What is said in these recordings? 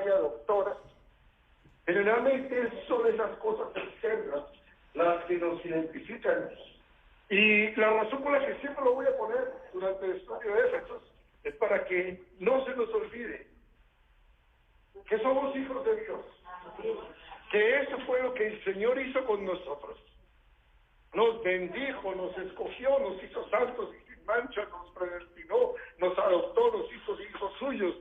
secretaria, doctora. Generalmente son esas cosas externas las que nos identifican. Y la razón por la que siempre lo voy a poner durante el estudio de Éfesos es para que no se nos olvide que somos hijos de Dios, que eso fue lo que el Señor hizo con nosotros. Nos bendijo, nos escogió, nos hizo santos y sin mancha, nos predestinó, nos adoptó, nos hizo hijos suyos,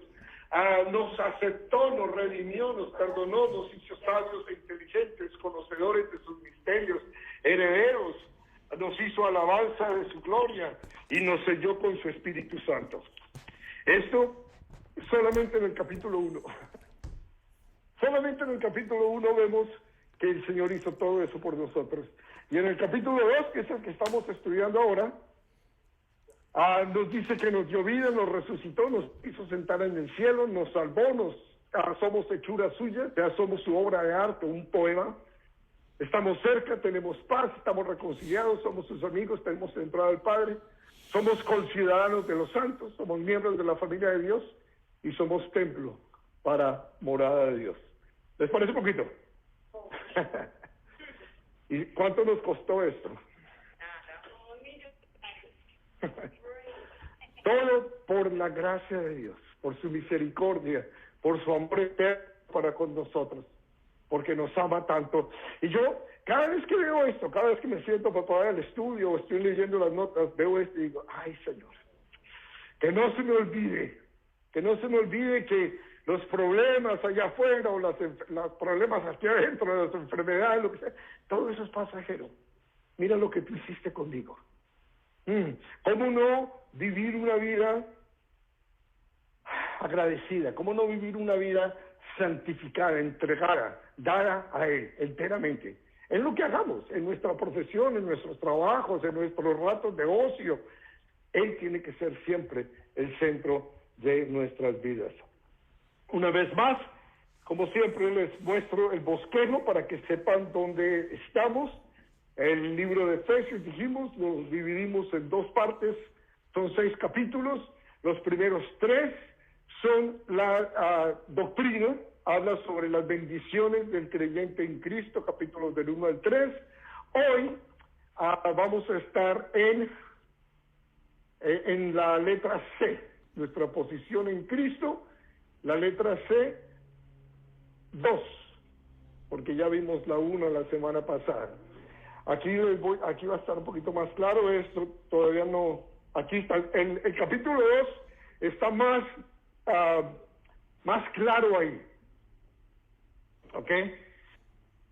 nos aceptó, nos redimió, nos perdonó, nos hizo sabios e inteligentes, conocedores de sus misterios, herederos, nos hizo alabanza de su gloria y nos selló con su Espíritu Santo. Esto solamente en el capítulo 1. Solamente en el capítulo 1 vemos que el Señor hizo todo eso por nosotros. Y en el capítulo 2, que es el que estamos estudiando ahora, nos dice que nos dio vida, nos resucitó, nos hizo sentar en el cielo, nos salvó, somos hechura suya, ya somos su obra de arte, un poema. Estamos cerca, tenemos paz, estamos reconciliados, somos sus amigos, tenemos entrada al Padre, somos conciudadanos de los santos, somos miembros de la familia de Dios y somos templo para morada de Dios. ¿Les parece poquito? ¿Y cuánto nos costó esto? Todo por la gracia de Dios, por su misericordia, por su amor eterno para con nosotros, porque nos ama tanto. Y yo, cada vez que veo esto, cada vez que me siento para el estudio o estoy leyendo las notas, veo esto y digo, ay Señor, que no se me olvide, que los problemas allá afuera o los problemas aquí adentro, las enfermedades, lo que sea, todo eso es pasajero. Mira lo que tú hiciste conmigo. ¿Cómo no vivir una vida agradecida? ¿Cómo no vivir una vida santificada, entregada, dada a Él enteramente? En lo que hagamos, en nuestra profesión, en nuestros trabajos, en nuestros ratos de ocio. Él tiene que ser siempre el centro de nuestras vidas. Una vez más, como siempre, les muestro el bosquejo para que sepan dónde estamos. El libro de Efesios, dijimos, lo dividimos en dos partes, son 6 capítulos. Los primeros 3 son la doctrina, habla sobre las bendiciones del creyente en Cristo, capítulos del 1 al 3. Hoy vamos a estar en la letra C, nuestra posición en Cristo, la letra C, 2, porque ya vimos la 1 la semana pasada. Aquí va a estar un poquito más claro esto, todavía no, aquí está, el capítulo 2 está más claro ahí, ¿ok?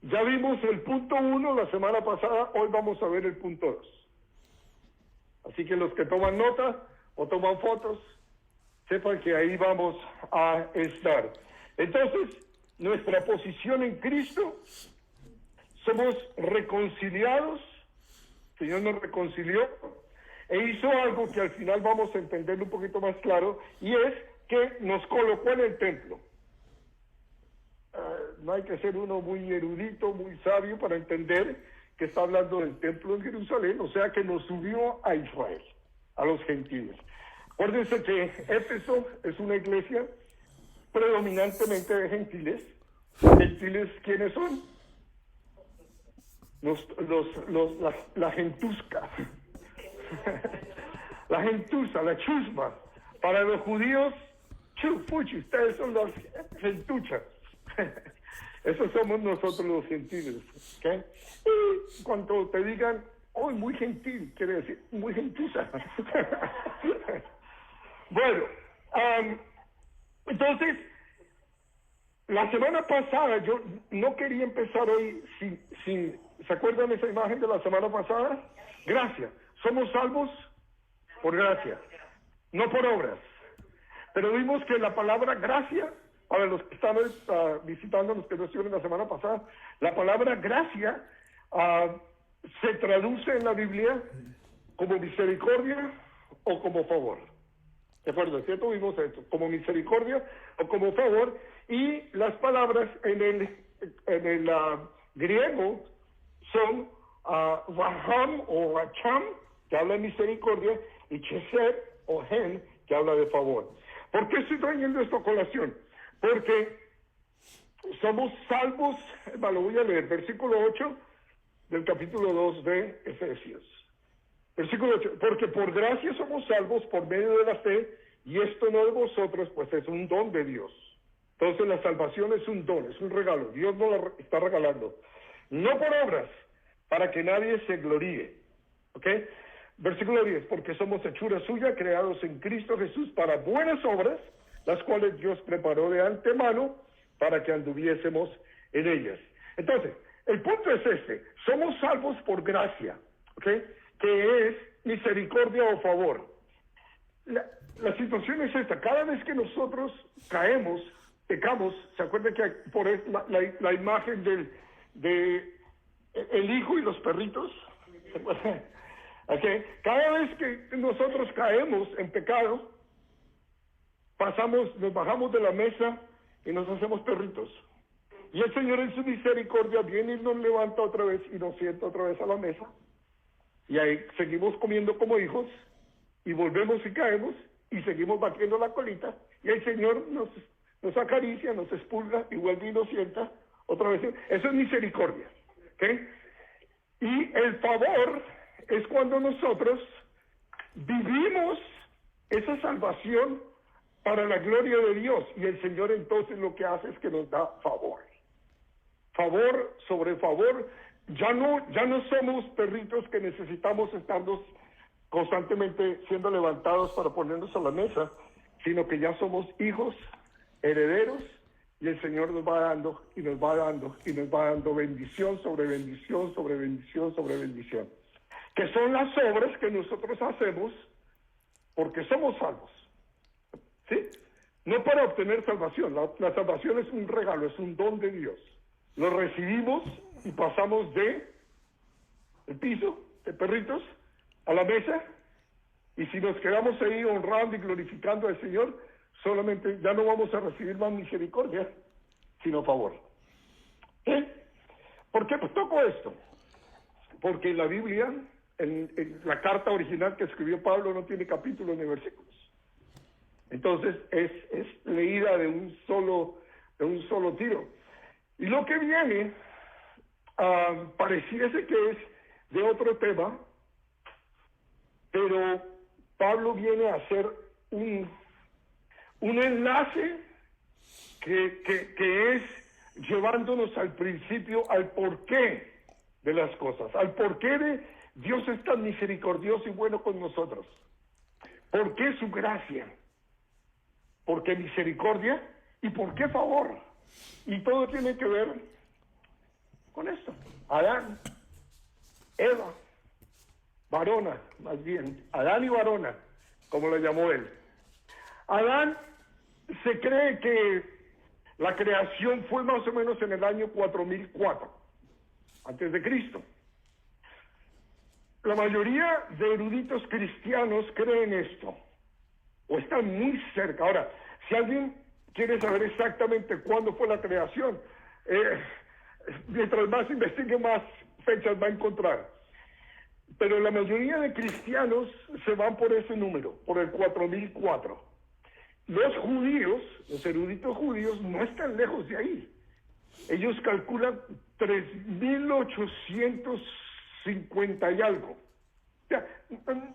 Ya vimos el punto 1 la semana pasada, hoy vamos a ver el punto 2. Así que los que toman nota o toman fotos, sepan que ahí vamos a estar. Entonces, nuestra posición en Cristo, somos reconciliados, el Señor nos reconcilió e hizo algo que al final vamos a entender un poquito más claro, y es que nos colocó en el templo. No hay que ser uno muy erudito, muy sabio para entender que está hablando del templo en Jerusalén, o sea que nos subió a Israel, a los gentiles. Acuérdense que Éfeso es una iglesia predominantemente de gentiles. ¿Gentiles quiénes son? La gentusca. La gentuza, la chusma. Para los judíos, chufuchi, ustedes son los gentuchas. Esos somos nosotros los gentiles. ¿Okay? Y cuando te digan, oh, muy gentil, quiere decir muy gentuza. Bueno, entonces, la semana pasada, yo no quería empezar hoy sin ¿se acuerdan de esa imagen de la semana pasada? Gracia. Somos salvos por gracia, no por obras. Pero vimos que la palabra gracia, para los que están visitando, los que no estuvieron la semana pasada, la palabra gracia se traduce en la Biblia como misericordia o como favor. ¿De acuerdo? ¿Cierto? Vimos esto, como misericordia o como favor, y las palabras en el griego son raham o racham, que habla de misericordia, y chesed o gen, que habla de favor. ¿Por qué estoy trayendo esto a colación? Porque somos salvos, lo voy a leer, versículo 8 del capítulo 2 de Efesios. Versículo 8, porque por gracia somos salvos por medio de la fe, y esto no de vosotros, pues es un don de Dios. Entonces la salvación es un don, es un regalo, Dios nos la está regalando. No por obras, para que nadie se gloríe. ¿Ok? Versículo 10, porque somos hechura suya, creados en Cristo Jesús para buenas obras, las cuales Dios preparó de antemano para que anduviésemos en ellas. Entonces, el punto es este, somos salvos por gracia, ¿ok? Que es misericordia o favor. La situación es esta, cada vez que nosotros caemos, pecamos, ¿se acuerdan que por la imagen de el hijo y los perritos? ¿Se acuerdan? Okay. Cada vez que nosotros caemos en pecado, nos bajamos de la mesa y nos hacemos perritos. Y el Señor en su misericordia viene y nos levanta otra vez y nos sienta otra vez a la mesa. Y ahí seguimos comiendo como hijos y volvemos y caemos y seguimos batiendo la colita. Y el Señor nos acaricia, nos expulga y vuelve y nos sienta otra vez. Eso es misericordia. ¿Okay? Y el favor es cuando nosotros vivimos esa salvación para la gloria de Dios, y el Señor entonces lo que hace es que nos da favor. Favor sobre favor. Ya no somos perritos que necesitamos estarnos constantemente siendo levantados para ponernos a la mesa, sino que ya somos hijos, herederos, y el Señor nos va dando, y nos va dando, y nos va dando bendición sobre bendición, sobre bendición, sobre bendición. Que son las obras que nosotros hacemos porque somos salvos. ¿Sí? No para obtener salvación. La salvación es un regalo, es un don de Dios. Lo recibimos y pasamos del piso, de perritos, a la mesa, y si nos quedamos ahí honrando y glorificando al Señor, solamente ya no vamos a recibir más misericordia, sino favor. ¿Por qué toco esto? Porque la Biblia, en la carta original que escribió Pablo, no tiene capítulos ni versículos. Entonces es leída de un solo tiro. Y lo que viene pareciese que es de otro tema, pero Pablo viene a hacer un enlace que es llevándonos al principio, al porqué de las cosas, al porqué de Dios es tan misericordioso y bueno con nosotros. ¿Por qué su gracia? ¿Por qué misericordia? ¿Y por qué favor? Y todo tiene que ver con esto. Adán, Eva, varona, más bien, Adán y varona, como lo llamó él. Adán, se cree que la creación fue más o menos en el año 4004, antes de Cristo. La mayoría de eruditos cristianos creen esto, o están muy cerca. Ahora, si alguien quiere saber exactamente cuándo fue la creación, mientras más investigue, más fechas va a encontrar. Pero la mayoría de cristianos se van por ese número, por el 4004. Los judíos, los eruditos judíos, no están lejos de ahí. Ellos calculan 3850 y algo. O sea,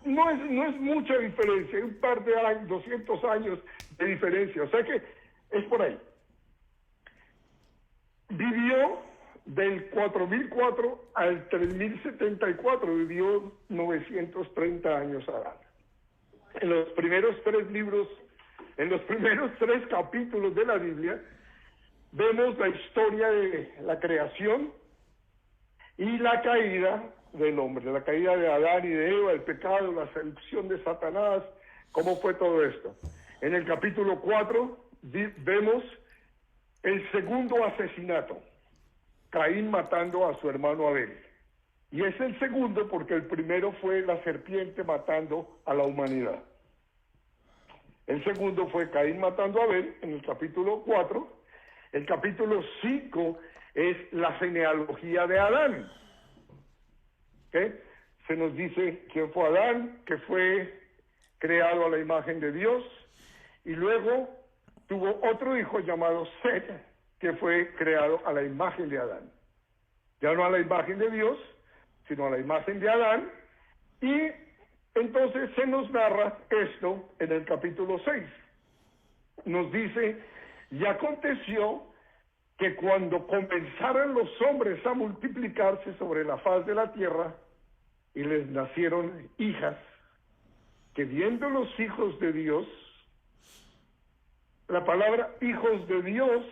no es mucha diferencia, hay un par de años, 200 años de diferencia. O sea que es por ahí. Vivió del 4004 al 3074, vivió 930 años Adán. En los primeros tres capítulos de la Biblia, vemos la historia de la creación y la caída del hombre, la caída de Adán y de Eva, el pecado, la seducción de Satanás, cómo fue todo esto. En el capítulo 4 vemos el segundo asesinato, Caín matando a su hermano Abel. Y es el segundo porque el primero fue la serpiente matando a la humanidad. El segundo fue Caín matando a Abel en el capítulo 4. El capítulo 5 es la genealogía de Adán. ¿Okay? Se nos dice quién fue Adán, que fue creado a la imagen de Dios, y luego tuvo otro hijo llamado Set, que fue creado a la imagen de Adán. Ya no a la imagen de Dios, sino a la imagen de Adán. Y entonces se nos narra esto en el capítulo 6. Nos dice, y aconteció que cuando comenzaron los hombres a multiplicarse sobre la faz de la tierra, y les nacieron hijas, que viendo los hijos de Dios, la palabra hijos de Dios,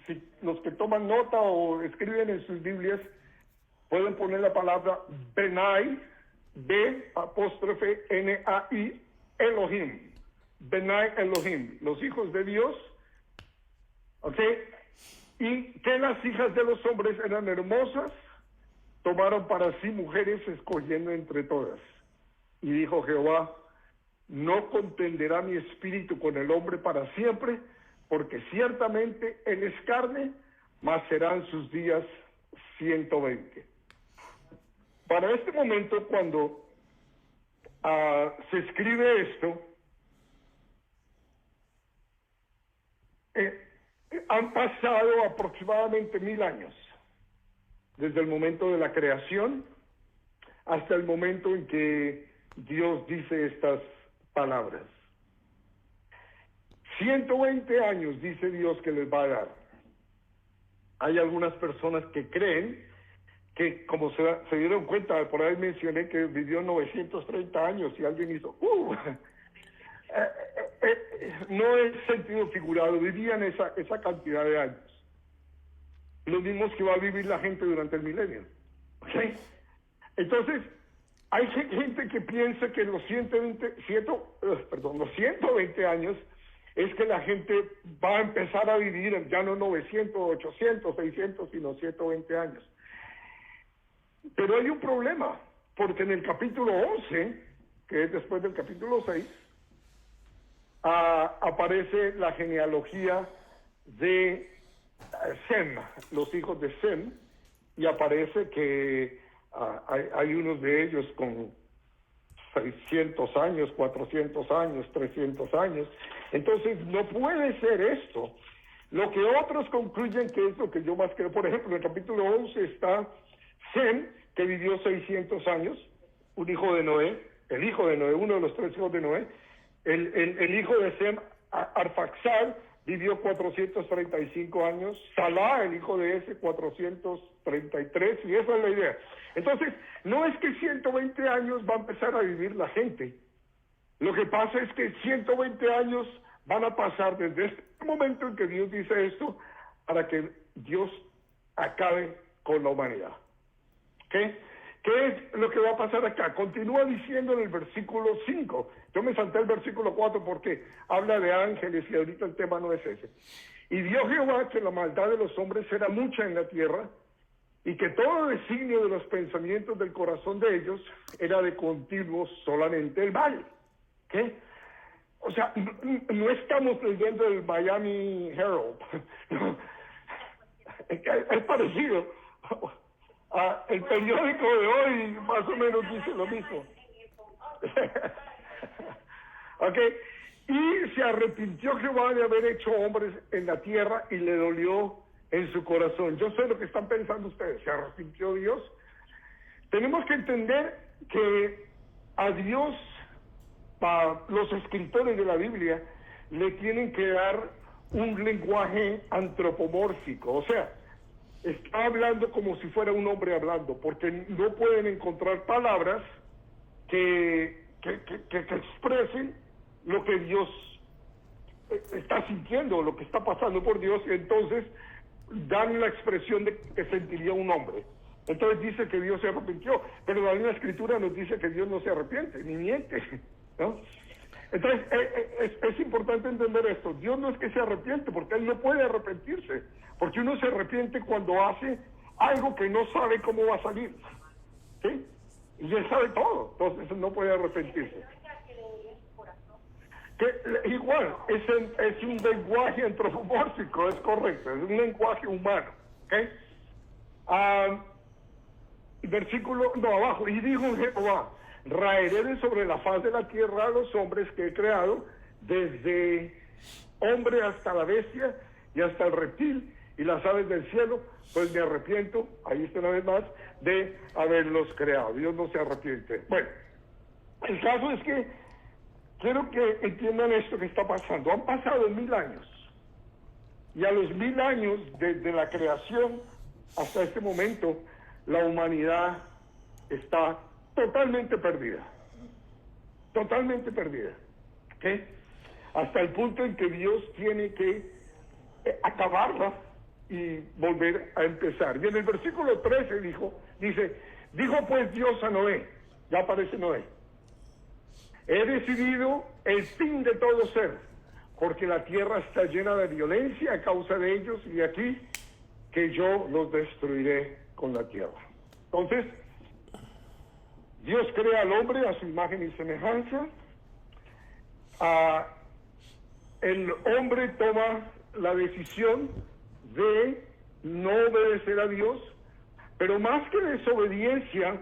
si los que toman nota o escriben en sus Biblias, pueden poner la palabra Benai, B'-N-A-I, Elohim. Benai Elohim, los hijos de Dios, ¿ok? Y que las hijas de los hombres eran hermosas, tomaron para sí mujeres escogiendo entre todas. Y dijo Jehová, no contenderá mi espíritu con el hombre para siempre, porque ciertamente él es carne, mas serán sus días 120. Para este momento, cuando se escribe esto, han pasado aproximadamente 1000 años, desde el momento de la creación hasta el momento en que Dios dice estas palabras. 120 años dice Dios que les va a dar. Hay algunas personas que creen que, como se dieron cuenta, por ahí mencioné que vivió 930 años y alguien hizo, no es sentido figurado, vivían esa cantidad de años. Los mismos que va a vivir la gente durante el milenio. ¿Okay? Entonces, hay gente que piensa que los 120 años es que la gente va a empezar a vivir ya no 900, 800, 600, sino 120 años. Pero hay un problema, porque en el capítulo 11, que es después del capítulo 6, aparece la genealogía de Sem, los hijos de Sem, y aparece que hay unos de ellos con 600 años, 400 años, 300 años. Entonces, no puede ser esto. Lo que otros concluyen que es lo que yo más creo. Por ejemplo, en el capítulo 11 está Sem, que vivió 600 años, un hijo de Noé, el hijo de Noé, uno de los 3 hijos de Noé. El hijo de Sem, Arfaxad, vivió 435 años, Salá, el hijo de ese, 433, y esa es la idea. Entonces, no es que 120 años va a empezar a vivir la gente. Lo que pasa es que 120 años van a pasar desde este momento en que Dios dice esto, para que Dios acabe con la humanidad. ¿Okay? ¿Qué es lo que va a pasar acá? Continúa diciendo en el versículo 5. Yo me salté el versículo 4 porque habla de ángeles y ahorita el tema no es ese. Y vio Jehová que la maldad de los hombres era mucha en la tierra y que todo designio de los pensamientos del corazón de ellos era de continuo solamente el mal. ¿Qué? O sea, no estamos leyendo el Miami Herald. No. Es parecido. El periódico de hoy más o menos dice lo mismo. ¿Ok? Y se arrepintió Jehová de haber hecho hombres en la tierra y le dolió en su corazón. Yo sé lo que están pensando ustedes. ¿Se arrepintió Dios? Tenemos que entender que a Dios, para los escritores de la Biblia, le tienen que dar un lenguaje antropomórfico. O sea, está hablando como si fuera un hombre hablando, porque no pueden encontrar palabras que expresen lo que Dios está sintiendo, lo que está pasando por Dios, y entonces dan la expresión de que sentiría un hombre. Entonces dice que Dios se arrepintió, pero la misma Escritura nos dice que Dios no se arrepiente, ni miente, ¿no? Entonces, es importante entender esto. Dios no es que se arrepiente, porque Él no puede arrepentirse, porque uno se arrepiente cuando hace algo que no sabe cómo va a salir, ¿sí? Y Él sabe todo, entonces no puede arrepentirse. Que, igual, es un lenguaje antropomórfico, es correcto, es un lenguaje humano, ¿ok? Versículo, no, abajo, y dijo Jehová, raeré sobre la faz de la tierra a los hombres que he creado, desde hombre hasta la bestia y hasta el reptil, y las aves del cielo, pues me arrepiento, ahí está una vez más, de haberlos creado. Dios no se arrepiente. Bueno, el caso es que quiero que entiendan esto que está pasando. Han pasado 1000 años. Y a los 1000 años desde la creación hasta este momento, la humanidad está totalmente perdida. Totalmente perdida. ¿Okay? Hasta el punto en que Dios tiene que acabarla y volver a empezar. Y en el versículo 13 dijo pues Dios a Noé, ya aparece Noé: he decidido el fin de todo ser, porque la tierra está llena de violencia a causa de ellos, y aquí que yo los destruiré con la tierra. Entonces, Dios crea al hombre a su imagen y semejanza. El hombre toma la decisión de no obedecer a Dios, pero más que desobediencia,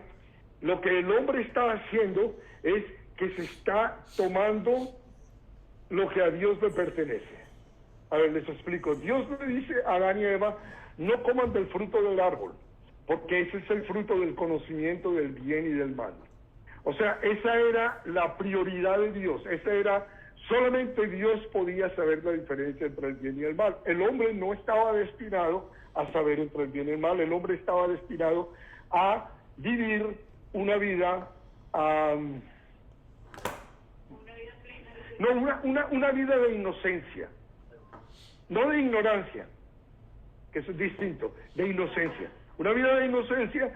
lo que el hombre está haciendo es que se está tomando lo que a Dios le pertenece. A ver, les explico. Dios le dice a Adán y Eva: no coman del fruto del árbol, porque ese es el fruto del conocimiento del bien y del mal. O sea, esa era la prioridad de Dios. Solamente Dios podía saber la diferencia entre el bien y el mal. El hombre no estaba destinado a saber entre el bien y el mal. El hombre estaba destinado a vivir una vida, una vida de inocencia, no de ignorancia, que eso es distinto, de inocencia. Una vida de inocencia,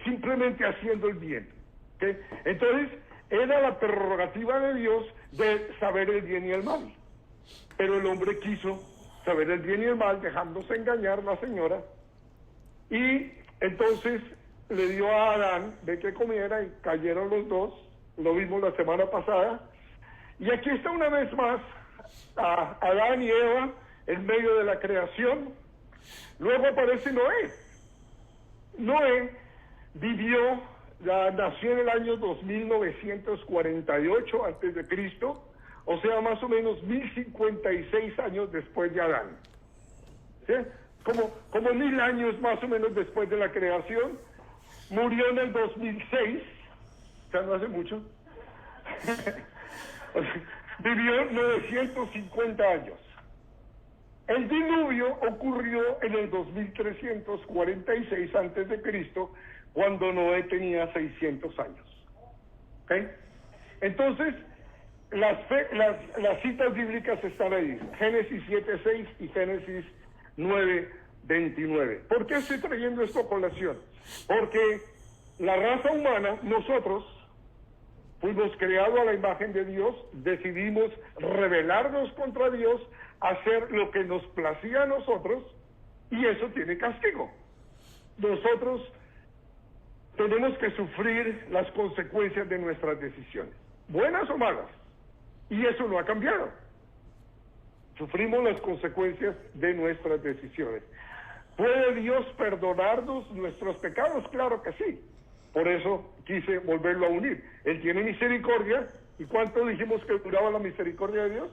simplemente haciendo el bien. ¿Okay? Entonces, era la prerrogativa de Dios de saber el bien y el mal. Pero el hombre quiso saber el bien y el mal, dejándose engañar la señora, y entonces le dio a Adán de que comiera, y cayeron los dos. Lo vimos la semana pasada. Y aquí está una vez más a Adán y Eva en medio de la creación. Luego aparece Noé. Noé nació en el año 2948 antes de Cristo, o sea, más o menos 1056 años después de Adán. ¿Sí? Como 1000 años más o menos después de la creación. Murió en el 2006, o sea, no hace mucho. Vivió 950 años. El diluvio ocurrió en el 2346 antes de Cristo, cuando Noé tenía 600 años. ¿Okay? Entonces, las citas bíblicas están ahí: Génesis 7:6 y Génesis 9:29. ¿Por qué estoy trayendo esto a colación? Porque la raza humana, nosotros, fuimos creados a la imagen de Dios, decidimos rebelarnos contra Dios, hacer lo que nos placía a nosotros, y eso tiene castigo. Nosotros tenemos que sufrir las consecuencias de nuestras decisiones, buenas o malas, y eso no ha cambiado. Sufrimos las consecuencias de nuestras decisiones. ¿Puede Dios perdonarnos nuestros pecados? Claro que sí. Por eso quise volverlo a unir. Él tiene misericordia. ¿Y cuánto dijimos que duraba la misericordia de Dios?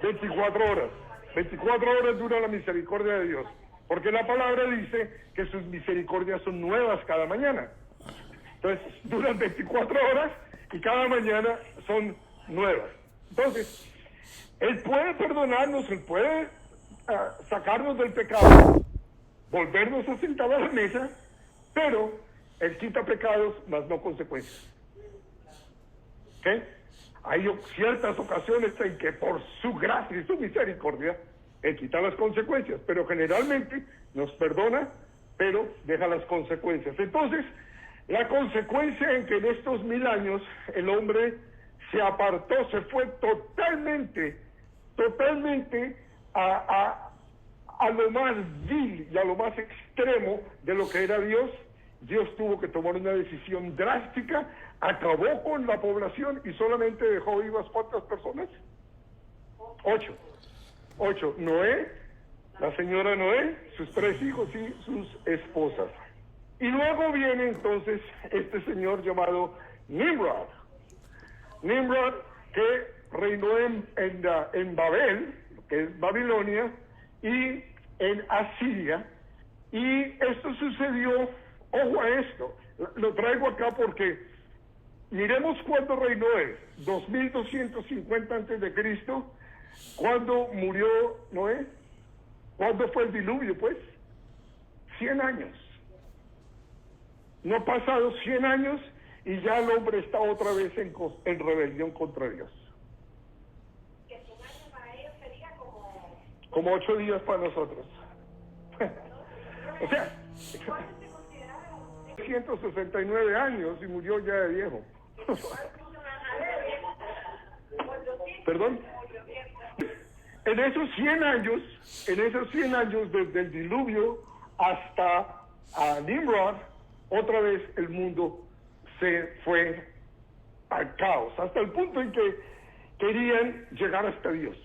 24 horas. 24 horas dura la misericordia de Dios. Porque la palabra dice que sus misericordias son nuevas cada mañana. Entonces, duran 24 horas y cada mañana son nuevas. Entonces, Él puede perdonarnos, Él puede sacarnos del pecado, volvernos a sentar a la mesa, pero Él quita pecados, mas no consecuencias. ¿Okay? Hay ciertas ocasiones en que por su gracia y su misericordia Él quita las consecuencias, pero generalmente nos perdona, pero deja las consecuencias. Entonces, la consecuencia en que en estos 1000 años el hombre se apartó, se fue totalmente a lo más vil y a lo más extremo de lo que era Dios. Dios tuvo que tomar una decisión drástica, acabó con la población y solamente dejó vivas ¿cuántas personas? 8. Noé, la señora Noé, sus 3 hijos y sus esposas. Y luego viene entonces este señor llamado Nimrod. Nimrod, que reinó en Babel, que es Babilonia, y en Asiria. Y esto sucedió, ojo a esto, lo traigo acá porque miremos cuándo reinó él, 2250 antes de Cristo, cuando murió Noé, cuándo fue el diluvio, pues, 100 años. No han pasado 100 años y ya el hombre está otra vez en rebelión contra Dios. Que 100 años para ellos sería como 8 días para nosotros. O sea, 169 años y murió ya de viejo. ¿Perdón? En esos 100 años desde el diluvio hasta Nimrod, otra vez el mundo se fue al caos, hasta el punto en que querían llegar hasta Dios.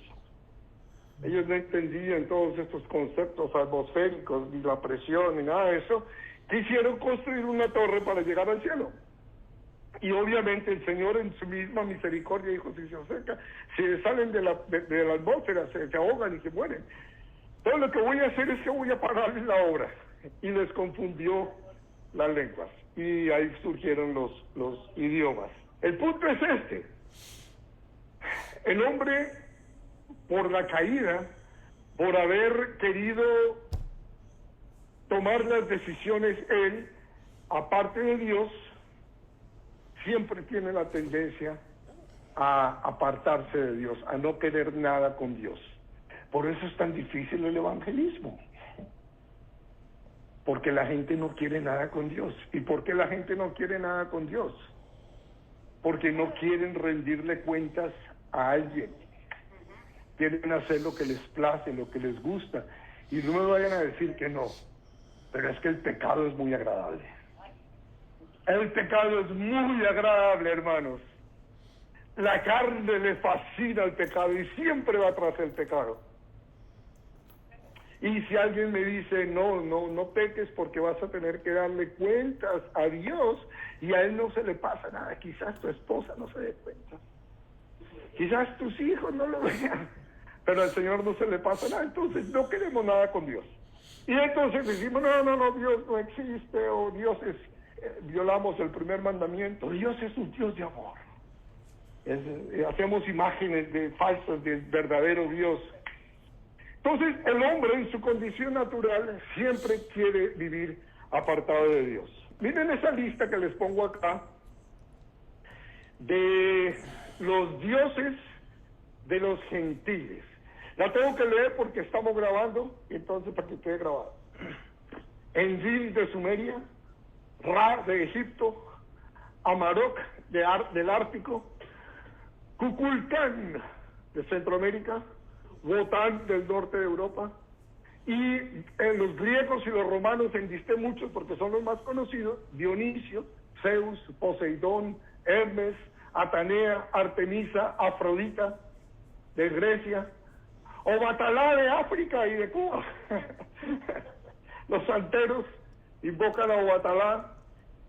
Ellos no entendían todos estos conceptos atmosféricos, ni la presión, ni nada de eso. Quisieron construir una torre para llegar al cielo. Y obviamente el Señor en su misma misericordia dijo, si se acerca, si salen de la atmósfera, se ahogan y se mueren. Entonces lo que voy a hacer es que voy a pararles la obra. Y les confundió las lenguas. Y ahí surgieron los idiomas. El punto es este. El hombre, por la caída, por haber querido tomar las decisiones él, aparte de Dios, siempre tiene la tendencia a apartarse de Dios, a no querer nada con Dios. Por eso es tan difícil el evangelismo. Porque la gente no quiere nada con Dios. ¿Y por qué la gente no quiere nada con Dios? Porque no quieren rendirle cuentas a alguien. Quieren hacer lo que les place, lo que les gusta. Y no me vayan a decir que no. Pero es que el pecado es muy agradable. El pecado es muy agradable, hermanos. La carne le fascina el pecado y siempre va tras el pecado. Y si alguien me dice, no peques porque vas a tener que darle cuentas a Dios y a Él no se le pasa nada, quizás tu esposa no se dé cuenta, quizás tus hijos no lo vean, pero al Señor no se le pasa nada, entonces no queremos nada con Dios. Y entonces decimos, no, Dios no existe, o Dios es, violamos el primer mandamiento. Dios es un Dios de amor. Hacemos imágenes falsas del verdadero Dios. Entonces el hombre en su condición natural siempre quiere vivir apartado de Dios. Miren esa lista que les pongo acá de los dioses de los gentiles. La tengo que leer porque estamos grabando, entonces para que quede grabado. Enlil de Sumeria, Ra de Egipto, Amarok del Ártico, Kukulcán de Centroamérica, Wotan del norte de Europa, y los griegos y los romanos enlisté muchos porque son los más conocidos: Dionisio, Zeus, Poseidón, Hermes, Atenea, Artemisa, Afrodita de Grecia, Obatalá de África y de Cuba. Los santeros invocan a Obatalá,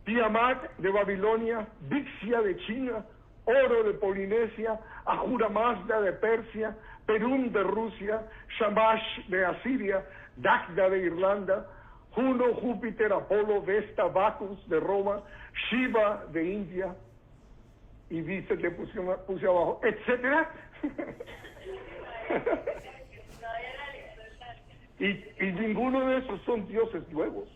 Tiamat de Babilonia, Vixia de China, Oro de Polinesia, Ahura Mazda de Persia, Perún de Rusia, Shamash de Asiria, Dagda de Irlanda, Juno, Júpiter, Apolo, Vesta, Bacchus de Roma, Shiva de India, y dice que puse abajo, etcétera. y ninguno de esos son dioses nuevos.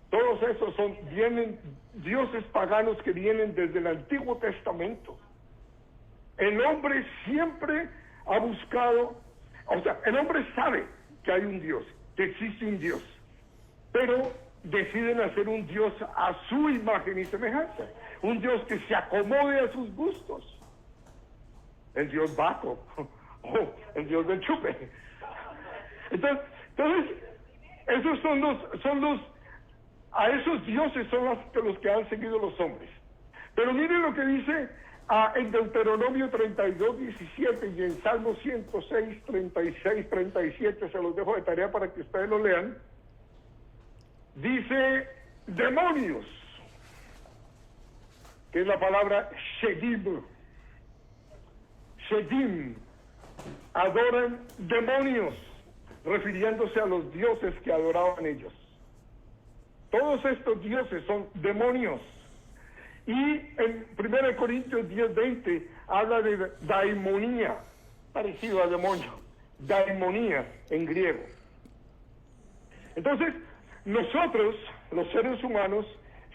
Todos esos vienen dioses paganos que vienen desde el Antiguo Testamento. El hombre siempre ha buscado, o sea, el hombre sabe que hay un Dios, que existe un Dios, pero deciden hacer un Dios a su imagen y semejanza, un Dios que se acomode a sus gustos. El Dios Baco, o el Dios del chupe. Entonces esos a esos dioses son los que han seguido los hombres. Pero miren lo que dice en Deuteronomio 32, 17 y en Salmo 106, 36, 37, se los dejo de tarea para que ustedes lo lean. Dice, demonios, que es la palabra Shedim, adoran demonios, refiriéndose a los dioses que adoraban ellos. Todos estos dioses son demonios. Y en 1 Corintios 10:20 habla de daimonía, parecido a demonio, daimonía en griego. Entonces, nosotros, los seres humanos,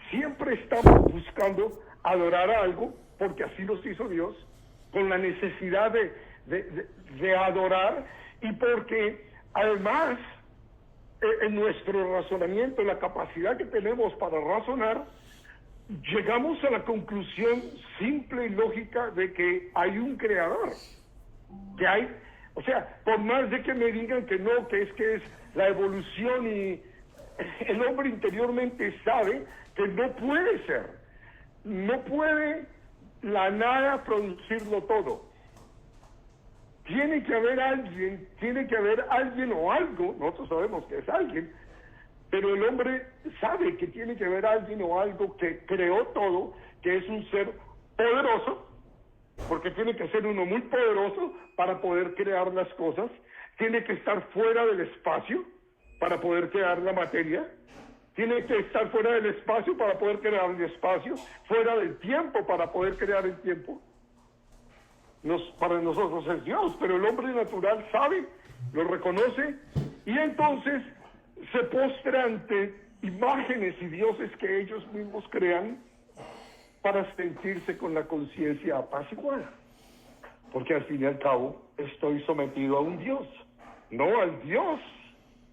siempre estamos buscando adorar a algo, porque así nos hizo Dios, con la necesidad de adorar, y porque además en nuestro razonamiento, la capacidad que tenemos para razonar, llegamos a la conclusión simple y lógica de que hay un creador, que hay, o sea, por más de que me digan que no, que es la evolución, y el hombre interiormente sabe que no puede ser, no puede la nada producirlo todo. Tiene que haber alguien o algo, nosotros sabemos que es alguien, pero el hombre sabe que tiene que haber alguien o algo que creó todo, que es un ser poderoso, porque tiene que ser uno muy poderoso para poder crear las cosas, tiene que estar fuera del espacio para poder crear la materia, tiene que estar fuera del espacio para poder crear el espacio, fuera del tiempo para poder crear el tiempo. Para nosotros es Dios, pero el hombre natural sabe, lo reconoce, y entonces se postra ante imágenes y dioses que ellos mismos crean para sentirse con la conciencia apaciguada. Porque al fin y al cabo estoy sometido a un Dios, no al Dios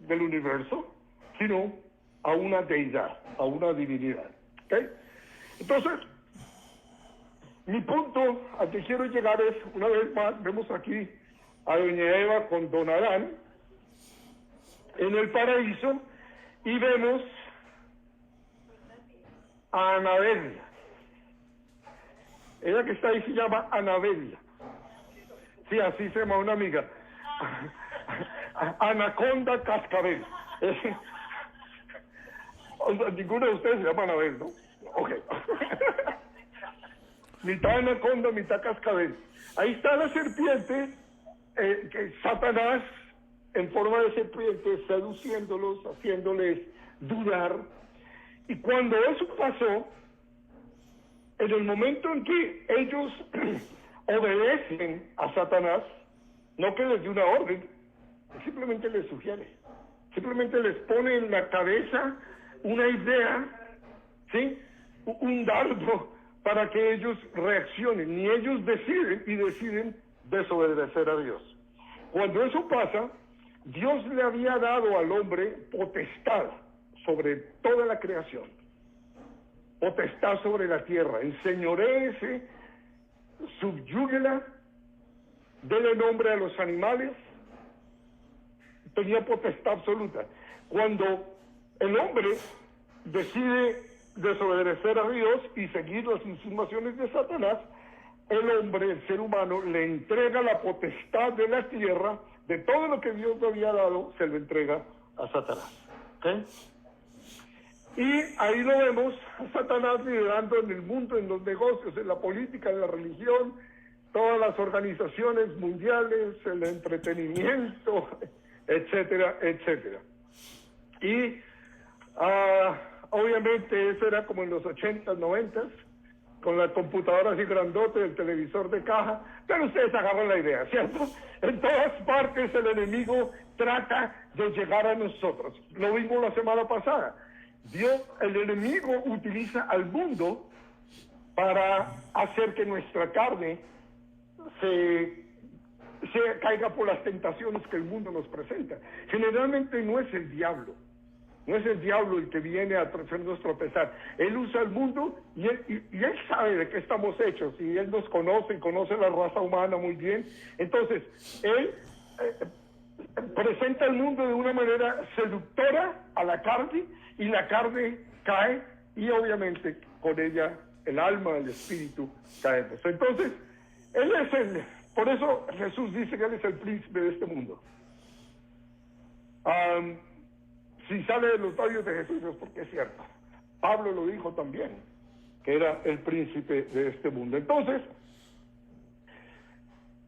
del universo, sino a una deidad, a una divinidad. ¿Okay? Entonces, mi punto al que quiero llegar es, una vez más, vemos aquí a doña Eva con don Adán en el paraíso, y vemos a Anabel. Ella que está ahí se llama Anabel. Sí, así se llama una amiga. Anaconda Cascabel. Ninguno de ustedes se llama Anabel, ¿no? Ok. Mitad anaconda, mitad cascabel. Ahí está la serpiente, que Satanás, en forma de serpiente, seduciéndolos, haciéndoles dudar. Y cuando eso pasó, en el momento en que ellos obedecen a Satanás, no que les dé una orden, simplemente les sugiere, simplemente les pone en la cabeza una idea, ¿sí? Un dardo para que ellos reaccionen, y ellos deciden desobedecer a Dios. Cuando eso pasa, Dios le había dado al hombre potestad sobre toda la creación, potestad sobre la tierra, enseñoréese, subyúguela, dele nombre a los animales, tenía potestad absoluta. Cuando el hombre decide desobedecer a Dios y seguir las insinuaciones de Satanás, el hombre, el ser humano, le entrega la potestad de la tierra, de todo lo que Dios le había dado, se lo entrega a Satanás. ¿Okay? Y ahí lo vemos, a Satanás liderando en el mundo, en los negocios, en la política, en la religión, todas las organizaciones mundiales, el entretenimiento, etcétera, etcétera. Y obviamente eso era como en los 80s, 90s, con la computadora así grandote, el televisor de caja, pero ustedes agarran la idea, ¿cierto? En todas partes el enemigo trata de llegar a nosotros. Lo vimos la semana pasada. El enemigo utiliza al mundo para hacer que nuestra carne se caiga por las tentaciones que el mundo nos presenta. Generalmente no es el diablo. No es el diablo el que viene a hacernos tropezar. Él usa el mundo y él sabe de qué estamos hechos, y él nos conoce la raza humana muy bien. Entonces, él presenta el mundo de una manera seductora a la carne, y la carne cae, y obviamente con ella el alma, el espíritu caemos. Entonces, por eso Jesús dice que él es el príncipe de este mundo. Si sale de los labios de Jesús es porque es cierto. Pablo lo dijo también, que era el príncipe de este mundo. Entonces,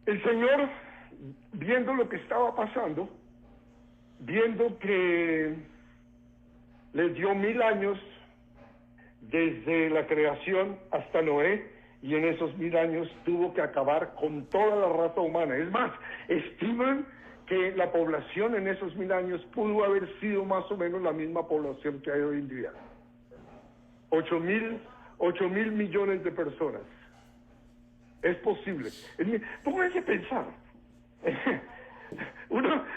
el Señor, viendo lo que estaba pasando, viendo que les dio 1000 años desde la creación hasta Noé, y en esos 1000 años tuvo que acabar con toda la raza humana. Es más, estiman que la población en esos 1000 años pudo haber sido más o menos la misma población que hay hoy en día. 8.000 millones de personas. Es posible. Pónganse a pensar.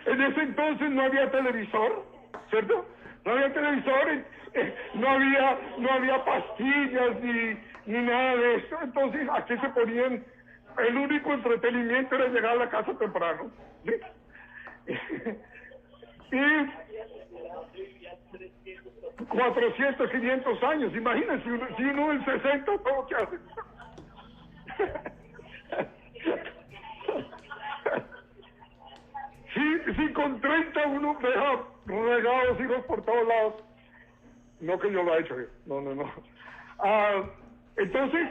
En ese entonces no había televisor, ¿cierto? No había televisor, no había pastillas ni nada de eso. Entonces, aquí se ponían, el único entretenimiento era llegar a la casa temprano, ¿sí? Y 400, 500 años, imagínense, si uno en 60, todo que hace. Si con 30 uno deja regados hijos por todos lados, no que yo lo he hecho, no. Entonces,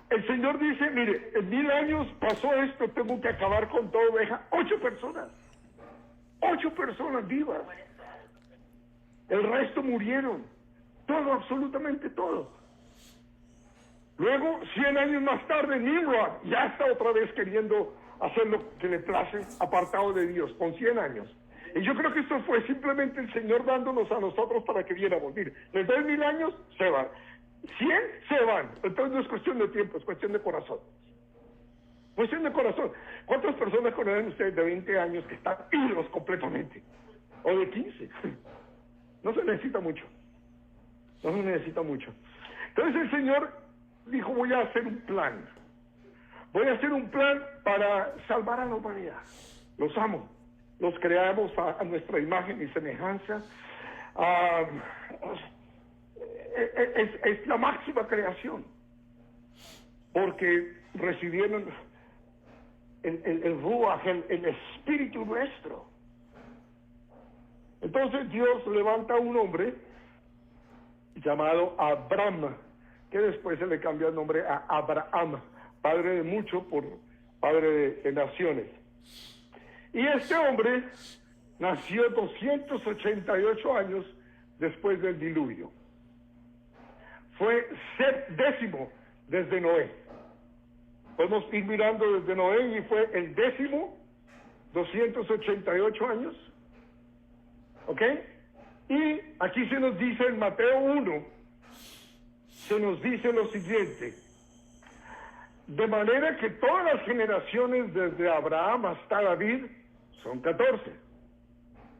el Señor dice, mire, en 1000 años pasó esto, tengo que acabar con todo, deja 8 personas vivas. El resto murieron, todo, absolutamente todo. Luego, 100 años más tarde, Nimrod ya está otra vez queriendo hacer lo que le place, apartado de Dios, con 100 años. Y yo creo que esto fue simplemente el Señor dándonos a nosotros para que viéramos. Mire, les doy 1000 años, se van. 100 se van. Entonces no es cuestión de tiempo, es cuestión de corazón. Cuestión de corazón. ¿Cuántas personas conocen ustedes de 20 años que están idos completamente? O de 15. No se necesita mucho. No se necesita mucho. Entonces el Señor dijo, voy a hacer un plan. Voy a hacer un plan para salvar a la humanidad. Los amo. Los creamos a nuestra imagen y semejanza. Es la máxima creación. Porque recibieron el Ruach, el espíritu nuestro. Entonces Dios levanta a un hombre llamado Abraham, que después se le cambia el nombre a Abraham, padre de mucho por padre de naciones. Y este hombre nació 288 años después del diluvio. Fue 10º desde Noé. Podemos ir mirando desde Noé y fue el 10º, 288 años. ¿Ok? Y aquí se nos dice en Mateo 1, se nos dice lo siguiente: de manera que todas las generaciones desde Abraham hasta David son 14.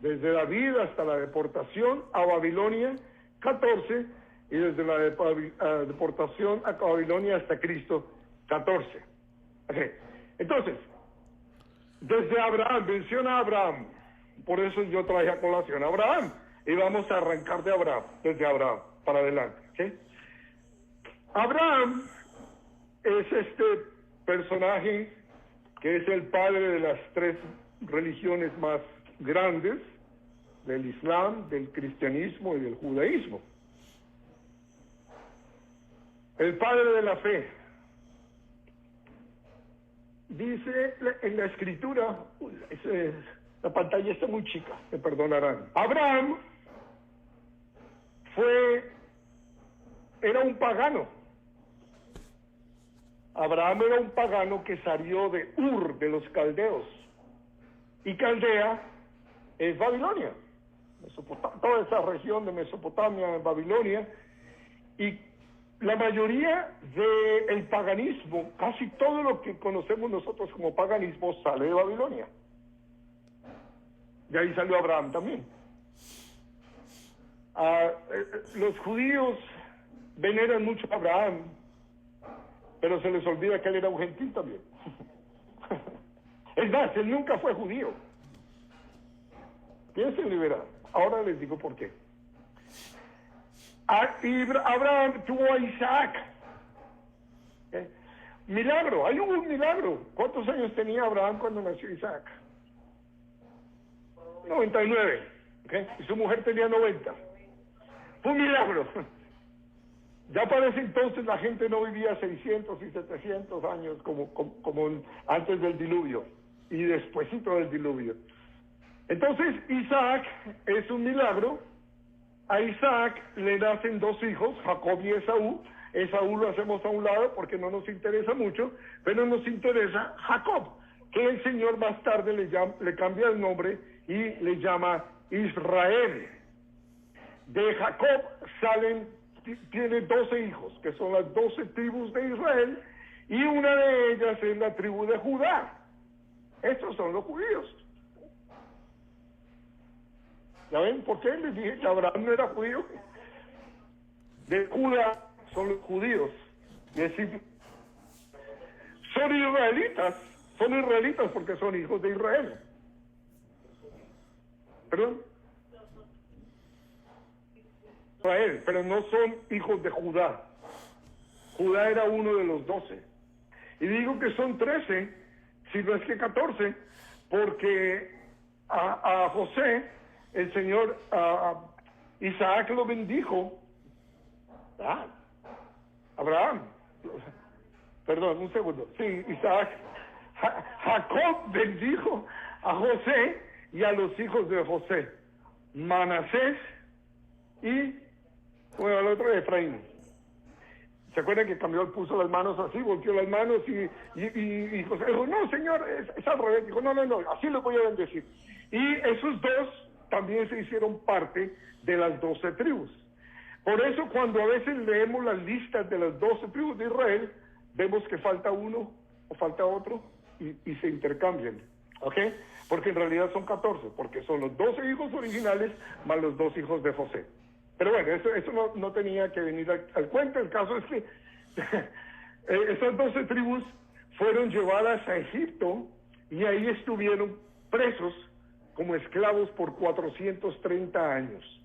Desde David hasta la deportación a Babilonia, 14. Y desde la deportación a Babilonia hasta Cristo, 14. Okay. Entonces, desde Abraham, menciona a Abraham. Por eso yo traje a colación a Abraham. Y vamos a arrancar de Abraham, desde Abraham para adelante. ¿Okay? Abraham es este personaje que es el padre de las 3 religiones más grandes, del Islam, del cristianismo y del judaísmo. El padre de la fe. Dice en la escritura, la pantalla está muy chica, me perdonarán. Abraham era un pagano. Abraham era un pagano que salió de Ur, de los caldeos. Y Caldea es Babilonia. Toda esa región de Mesopotamia, Babilonia. Y la mayoría del paganismo, casi todo lo que conocemos nosotros como paganismo, sale de Babilonia. De ahí salió Abraham también. Los judíos veneran mucho a Abraham, pero se les olvida que él era un gentil también. Es más, él nunca fue judío. Piensen, liberar. Ahora les digo por qué. Abraham tuvo a Isaac. Milagro, hay un milagro. ¿Cuántos años tenía Abraham cuando nació Isaac? 99. ¿Okay? Y su mujer tenía 90. Fue un milagro. Ya para ese entonces la gente no vivía 600 y 700 años como antes del diluvio y despuésito del diluvio. Entonces Isaac es un milagro. A Isaac le nacen dos hijos, Jacob y Esaú. Esaú lo hacemos a un lado porque no nos interesa mucho, pero nos interesa Jacob, que el Señor más tarde le cambia el nombre y le llama Israel. De Jacob tiene 12 hijos, que son las 12 tribus de Israel, y una de ellas es la tribu de Judá. Estos son los judíos. ¿Ya ven por qué les dije que Abraham no era judío? De Judá son los judíos. Y decir, son israelitas porque son hijos de Israel. ¿Perdón? Israel, pero no son hijos de Judá. Judá era uno de los 12. Y digo que son 13, si no es que 14, porque a José, el Señor, Isaac lo bendijo. Abraham, perdón, un segundo. Sí, Isaac. Jacob bendijo a José y a los hijos de José, Manasés y, bueno, el otro Efraín. ¿Se acuerdan que puso las manos así, volteó las manos y José dijo, no, señor, es al revés? Dijo, no, así los voy a bendecir. Y esos dos también se hicieron parte de las 12 tribus. Por eso cuando a veces leemos las listas de las 12 tribus de Israel, vemos que falta uno o falta otro y se intercambian, ¿ok? Porque en realidad son 14, porque son los 12 hijos originales más los 2 hijos de José. Pero bueno, eso no tenía que venir al cuento. El caso es que esas 12 tribus fueron llevadas a Egipto y ahí estuvieron presos como esclavos por 430 años.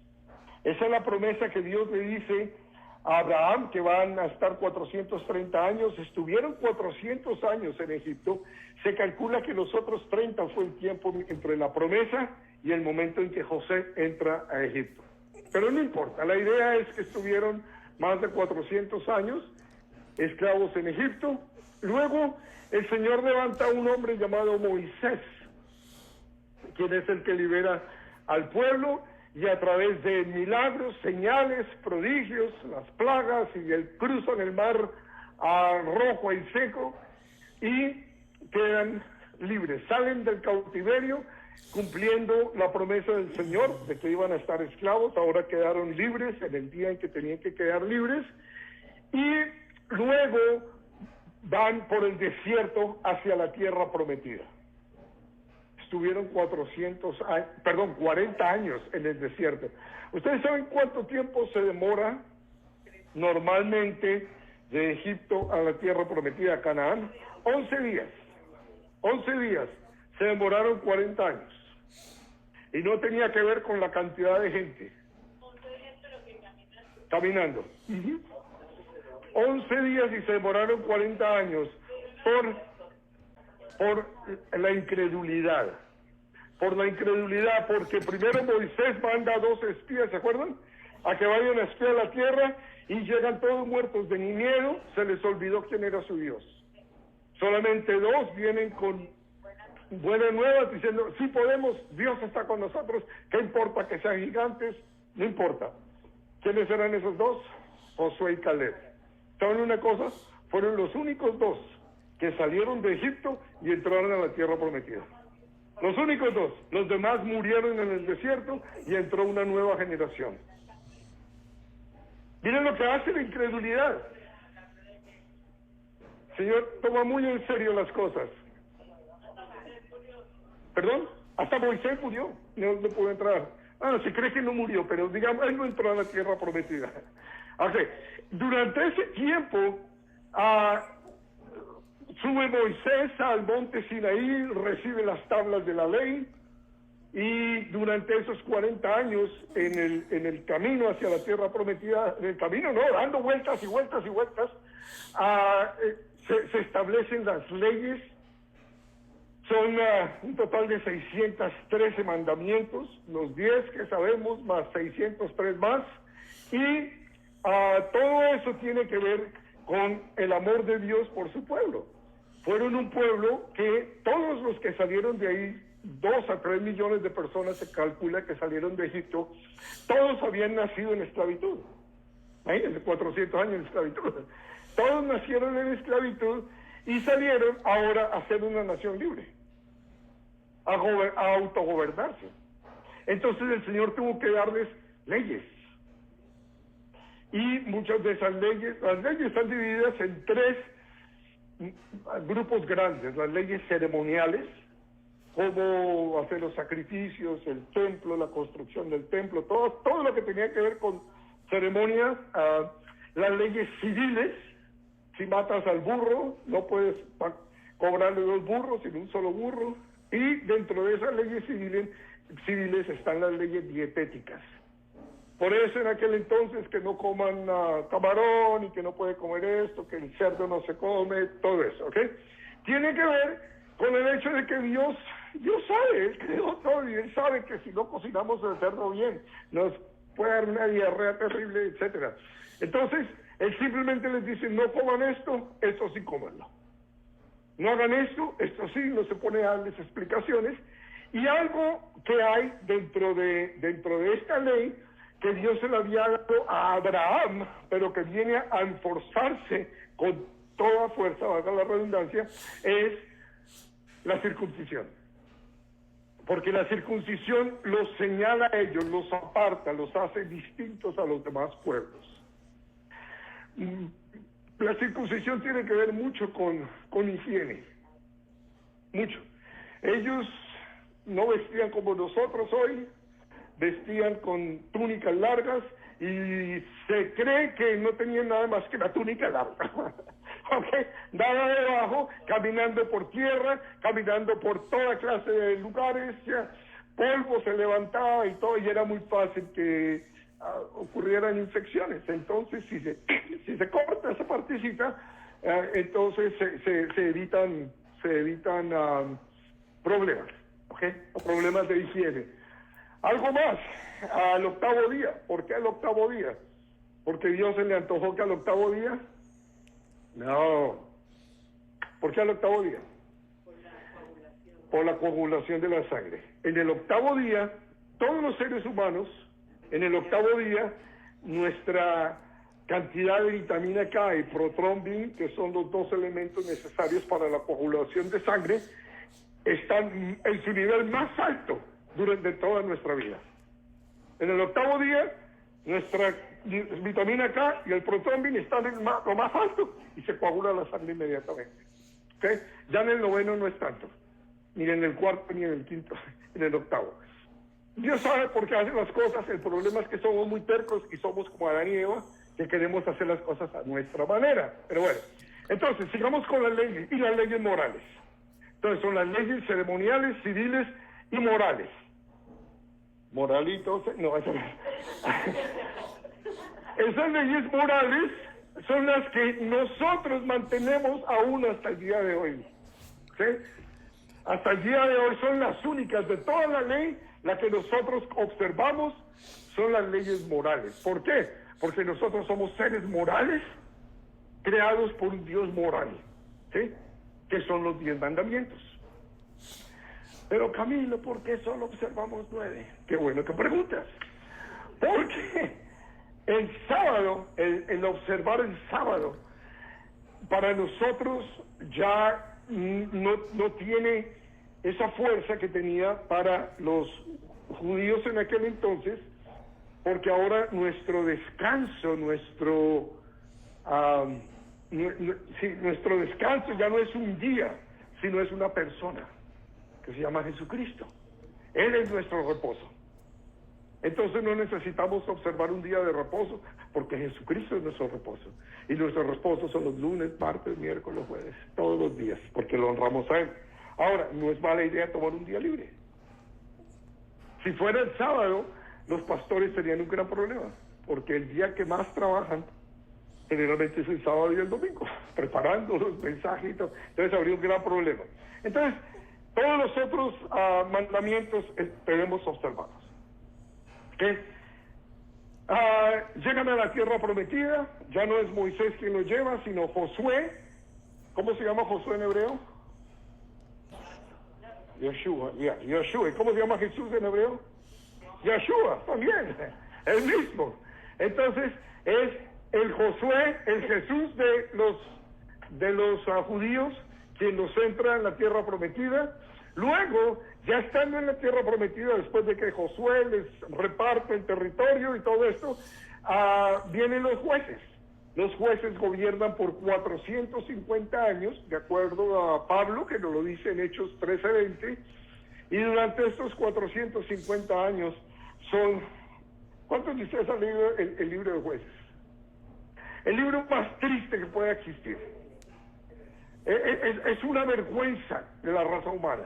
Esa es la promesa que Dios le dice a Abraham, que van a estar 430 años. Estuvieron 400 años en Egipto. Se calcula que los otros 30 fue el tiempo entre la promesa y el momento en que José entra a Egipto. Pero no importa, la idea es que estuvieron más de 400 años esclavos en Egipto. Luego el Señor levanta a un hombre llamado Moisés, quien es el que libera al pueblo, y a través de milagros, señales, prodigios, las plagas, y el cruzan el mar rojo y seco, y quedan libres, salen del cautiverio, cumpliendo la promesa del Señor de que iban a estar esclavos. Ahora quedaron libres en el día en que tenían que quedar libres, y luego van por el desierto hacia la tierra prometida. Estuvieron 40 años en el desierto. ¿Ustedes saben cuánto tiempo se demora normalmente de Egipto a la tierra prometida, a Canaán? 11 días. 11 días. Se demoraron 40 años. Y no tenía que ver con la cantidad de gente. Caminando. 11 días y se demoraron 40 años por la incredulidad. Por la incredulidad, porque primero Moisés manda a 2 espías, ¿se acuerdan? A que vayan a espiar la tierra, y llegan todos muertos de miedo. Se les olvidó quién era su Dios. Solamente 2 vienen con buenas nuevas diciendo, sí podemos, Dios está con nosotros, ¿qué importa que sean gigantes? No importa. ¿Quiénes eran esos 2? Josué y Caleb. ¿Saben una cosa? Fueron los únicos 2 que salieron de Egipto y entraron a la tierra prometida. Los únicos 2. Los demás murieron en el desierto y entró una nueva generación. Miren lo que hace la incredulidad. Señor toma muy en serio las cosas. ¿Perdón? Hasta Moisés murió. No pudo entrar. Se cree que no murió, pero digamos, él no entró a la tierra prometida. Okay. Durante ese tiempo, sube Moisés al monte Sinaí, recibe las tablas de la ley, y durante esos 40 años en el camino hacia la tierra prometida, en el camino no, dando vueltas y vueltas y vueltas, se establecen las leyes. Son un total de 613 mandamientos, los 10 que sabemos, más 603 más, y todo eso tiene que ver con el amor de Dios por su pueblo. Fueron un pueblo que todos los que salieron de ahí 2 a 3 millones de personas se calcula que salieron de Egipto, todos habían nacido en esclavitud. Imagínense, 400 años en esclavitud. Todos nacieron en esclavitud y salieron ahora a ser una nación libre, a autogobernarse. Entonces el Señor tuvo que darles leyes. Y muchas de esas leyes, las leyes están divididas en 3 grupos grandes: las leyes ceremoniales, cómo hacer los sacrificios, el templo, la construcción del templo, todo lo que tenía que ver con ceremonias, las leyes civiles. Si matas al burro, no puedes cobrarle 2 burros, sino un solo burro. Y dentro de esas leyes civiles están las leyes dietéticas. Por eso en aquel entonces que no coman camarón y que no puede comer esto, que el cerdo no se come, todo eso, ¿ok? Tiene que ver con el hecho de que Dios sabe, Él creó todo y Él sabe que si no cocinamos el cerdo bien, nos puede dar una diarrea terrible, etcétera. Entonces, Él simplemente les dice: no coman esto sí cómanlo. No hagan esto sí, no se pone a darles explicaciones. Y algo que hay dentro de esta ley, que Dios se la había dado a Abraham, pero que viene a enforzarse con toda fuerza, valga la redundancia, es la circuncisión. Porque la circuncisión los señala a ellos, los aparta, los hace distintos a los demás pueblos. La circuncisión tiene que ver mucho con higiene, mucho. Ellos no vestían como nosotros hoy, vestían con túnicas largas y se cree que no tenían nada más que la túnica larga. ¿Okay? Nada debajo, caminando por tierra, caminando por toda clase de lugares, polvo se levantaba y todo, y era muy fácil que ocurrieran infecciones. Entonces, si se corta esa partecita, entonces se evitan problemas, ¿okay? O problemas de higiene. Algo más, al 8º día. ¿Por qué al 8º día? ¿Porque Dios se le antojó que al 8º día? No. ¿Por qué al 8º día? Por la coagulación de la sangre. En el 8º día, todos los seres humanos, en el 8º día, nuestra cantidad de vitamina K y protrombin, que son los 2 elementos necesarios para la coagulación de sangre, están en su nivel más alto durante toda nuestra vida. En el 8º día, nuestra vitamina K y el protrombin están en lo más alto y se coagula la sangre inmediatamente. ¿Okay? Ya en el 9º no es tanto, ni en el 4º ni en el 5º, en el 8º. Dios sabe por qué hace las cosas. El problema es que somos muy tercos y somos como Adán y Eva, que queremos hacer las cosas a nuestra manera. Pero bueno, entonces sigamos con las leyes y las leyes morales. Entonces son las leyes ceremoniales, civiles y morales. Moralitos, no, eso no. Esas leyes morales son las que nosotros mantenemos aún hasta el día de hoy. ¿Sí? Hasta el día de hoy son las únicas de toda la ley, la que nosotros observamos son las leyes morales. ¿Por qué? Porque nosotros somos seres morales creados por un Dios moral, ¿sí? Que son los 10 mandamientos. Pero Camilo, ¿por qué solo observamos 9? Qué bueno que preguntas. Porque el sábado, el observar el sábado, para nosotros ya no tiene esa fuerza que tenía para los judíos en aquel entonces, porque ahora nuestro descanso, nuestro descanso ya no es un día, sino es una persona que se llama Jesucristo. Él es nuestro reposo. Entonces no necesitamos observar un día de reposo, porque Jesucristo es nuestro reposo. Y nuestros reposos son los lunes, martes, miércoles, jueves, todos los días, porque lo honramos a Él. Ahora, no es mala idea tomar un día libre. Si fuera el sábado, los pastores tenían un gran problema, porque el día que más trabajan generalmente es el sábado y el domingo, preparando los mensajes y todo. Entonces habría un gran problema. Entonces, todos los otros mandamientos debemos observarlos. ¿Okay? Llegan a la tierra prometida, ya no es Moisés quien lo lleva, sino Josué. ¿Cómo se llama Josué en hebreo? Yeshua, Yeshua. ¿Y cómo se llama Jesús en hebreo? Yeshua, también, el mismo. Entonces, es el Josué, el Jesús de los judíos, quien los entra en la tierra prometida. Luego, ya estando en la tierra prometida, después de que Josué les reparte el territorio y todo esto, vienen los jueces. Los jueces gobiernan por 450 años, de acuerdo a Pablo, que nos lo dice en Hechos 13:20, y durante estos 450 años son... ¿Cuántos de ustedes han leído el libro de Jueces? El libro más triste que pueda existir. Es una vergüenza de la raza humana,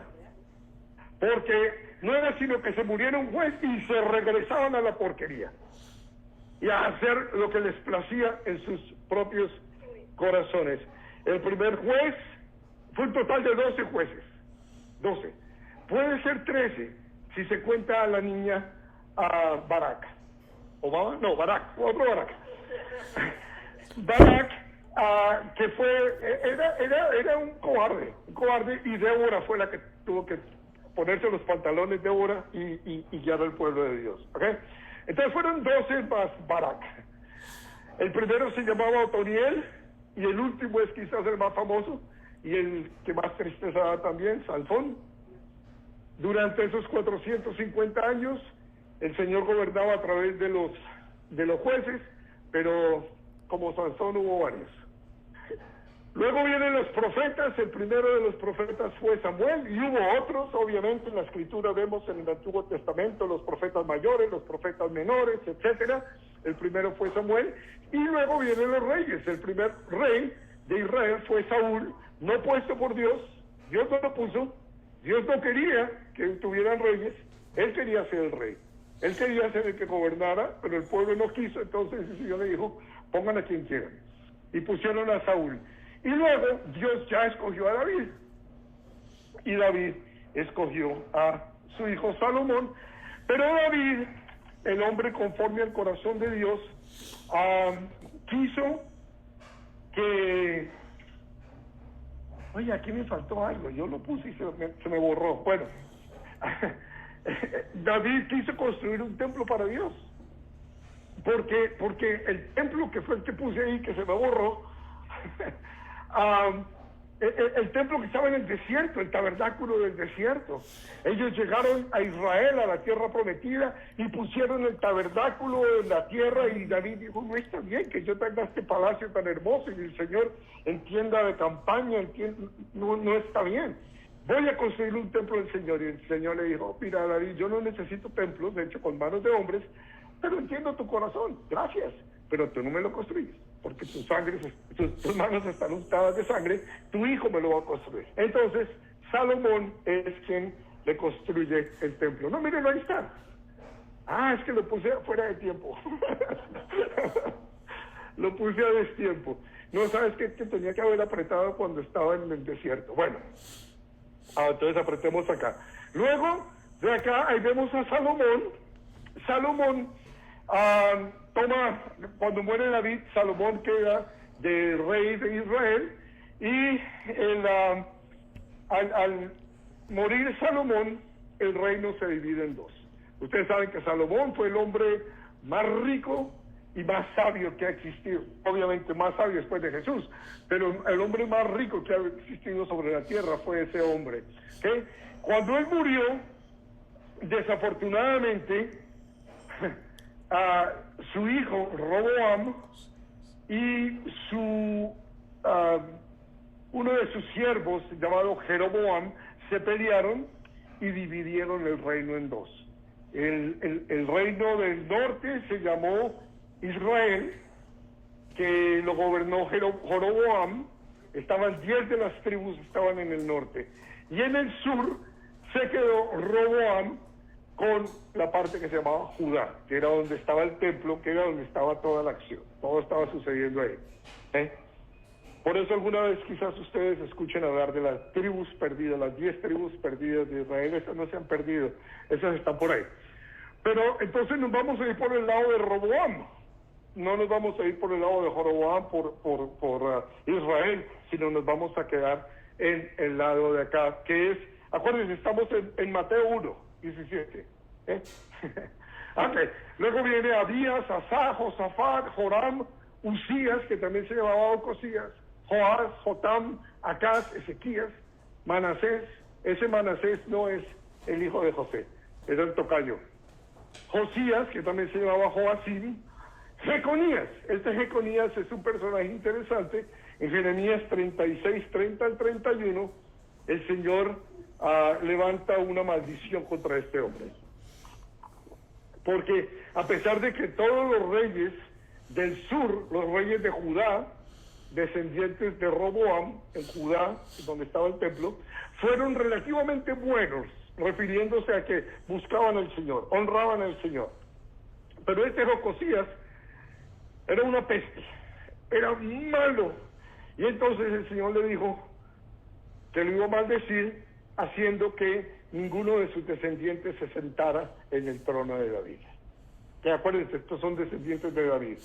porque no era sino que se muriera un juez y se regresaban a la porquería y a hacer lo que les placía en sus propios corazones. El primer juez fue un total de 12 jueces. 12. Puede ser 13 si se cuenta a la niña Barak. ¿Obama? No, Barak, otro Barak. Barak, que era un cobarde, y Débora fue la que tuvo que ponerse los pantalones de Débora y guiar al pueblo de Dios. ¿Okay? Entonces fueron 12 más Barak. El primero se llamaba Otoniel, y el último es quizás el más famoso, y el que más tristeza da también, Sansón. Durante esos 450 años, el Señor gobernaba a través de los jueces, pero como Sansón hubo varios. Luego vienen los profetas. El primero de los profetas fue Samuel, y hubo otros, obviamente en la escritura vemos en el Antiguo Testamento los profetas mayores, los profetas menores, etcétera. El primero fue Samuel, y luego vienen los reyes. El primer rey de Israel fue Saúl, no puesto por Dios. Dios no lo puso. Dios no quería que tuvieran reyes. Él quería ser el rey. Él quería ser el que gobernara, pero el pueblo no quiso. Entonces el Señor le dijo, pongan a quien quieran. Y pusieron a Saúl. Y luego Dios ya escogió a David. Y David escogió a su hijo Salomón. Pero David, el hombre conforme al corazón de Dios, quiso que... Oye, aquí me faltó algo. Yo lo puse y se me borró. Bueno, David quiso construir un templo para Dios. Porque el templo que fue el que puse ahí, que se me borró, el templo que estaba en el desierto, el tabernáculo del desierto. Ellos llegaron a Israel, a la tierra prometida, y pusieron el tabernáculo en la tierra, y David dijo, no está bien que yo tenga este palacio tan hermoso, y el Señor en tienda de campaña, no está bien. Voy a construir un templo del Señor. Y el Señor le dijo, mira David, yo no necesito templos, de hecho con manos de hombres, pero entiendo tu corazón, gracias, pero tú no me lo construyes, porque tus manos están untadas de sangre, tu hijo me lo va a construir. Entonces, Salomón es quien le construye el templo. No, miren, ahí está. Es que lo puse fuera de tiempo. Lo puse a destiempo. No, ¿sabes qué? Que tenía que haber apretado cuando estaba en el desierto. Bueno, entonces apretemos acá. Luego, de acá, ahí vemos a Salomón. Salomón toma, cuando muere David, Salomón queda de rey de Israel, y al morir Salomón, el reino se divide en dos. Ustedes saben que Salomón fue el hombre más rico y más sabio que ha existido, obviamente más sabio después de Jesús, pero el hombre más rico que ha existido sobre la tierra fue ese hombre. ¿Okay? Cuando él murió, desafortunadamente, su hijo Roboam y uno de sus siervos llamado Jeroboam se pelearon y dividieron el reino en dos. El reino del norte se llamó Israel, que lo gobernó Jeroboam. Estaban 10 de las tribus, estaban en el norte, y en el sur se quedó Roboam con la parte que se llamaba Judá, que era donde estaba el templo, que era donde estaba toda la acción, todo estaba sucediendo ahí. Por eso alguna vez quizás ustedes escuchen hablar de las tribus perdidas, las 10 tribus perdidas de Israel. Esas no se han perdido, esas están por ahí. Pero entonces nos vamos a ir por el lado de Roboam, no nos vamos a ir por el lado de Jeroboam por Israel, sino nos vamos a quedar en el lado de acá, que es Acuérdense, estamos en Mateo 1, 17. Okay. Luego viene Abías, Asá, Josafat, Joram, Usías, que también se llamaba Ocosías, Joás, Jotam, Acaz, Ezequías, Manasés. Ese Manasés no es el hijo de José, era el tocayo. Josías, que también se llamaba Joacim. Jeconías. Este Jeconías es un personaje interesante. En Jeremías 36, 30 al 31, el Señor levanta una maldición contra este hombre. Porque a pesar de que todos los reyes del sur, los reyes de Judá, descendientes de Roboam, en Judá, donde estaba el templo, fueron relativamente buenos, refiriéndose a que buscaban al Señor, honraban al Señor. Pero este Jocosías era una peste, era malo. Y entonces el Señor le dijo que lo iba a maldecir, haciendo que ninguno de sus descendientes se sentara en el trono de David. Que acuérdense, estos son descendientes de David.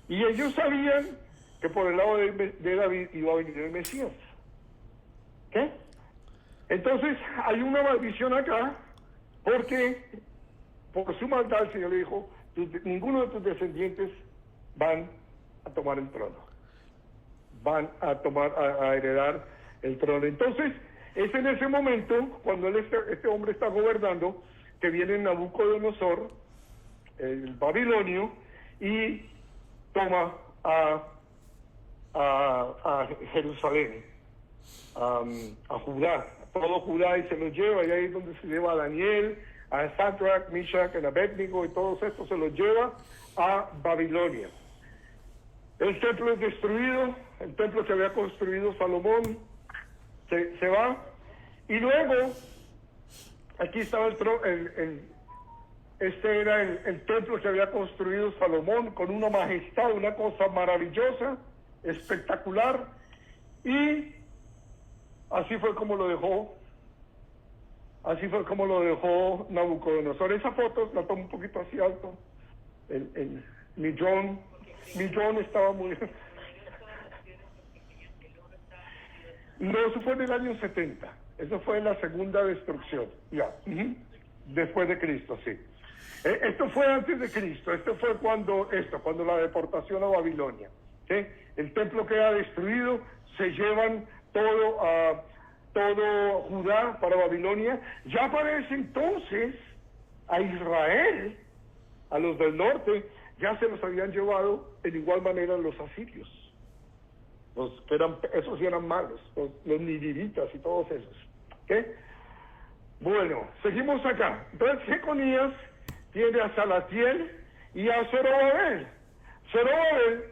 Y ellos sabían que por el lado de David iba a venir el Mesías. ¿Qué? Entonces hay una maldición acá, porque por su maldad el Señor le dijo, ninguno de tus descendientes van a tomar el trono, van a heredar el trono. Entonces es en ese momento, cuando este hombre está gobernando, que viene Nabucodonosor, el babilonio, y toma a Jerusalén, a Judá, todo Judá, y se los lleva, y ahí es donde se lleva a Daniel, a Sadrach, Meshach, a Abednego, y todos estos se los lleva a Babilonia. El templo es destruido, el templo que había construido Salomón se va, y luego aquí estaba este era el templo que había construido Salomón, con una majestad, una cosa maravillosa, espectacular, y así fue como lo dejó Nabucodonosor. Esa foto la tomo un poquito así alto, mi John estaba muy... No, eso fue en el año 70, eso fue en la segunda destrucción, ya, después de Cristo, sí. Esto fue antes de Cristo, esto fue cuando la deportación a Babilonia, ¿sí? El templo queda destruido, se llevan todo Judá para Babilonia. Ya para ese entonces a Israel, a los del norte, ya se los habían llevado en igual manera los asirios. Esos eran malos, los ninivitas y todos esos. ¿Okay? Bueno, seguimos acá. Entonces Jeconías tiene a Salatiel y a Zorobabel. Zorobabel,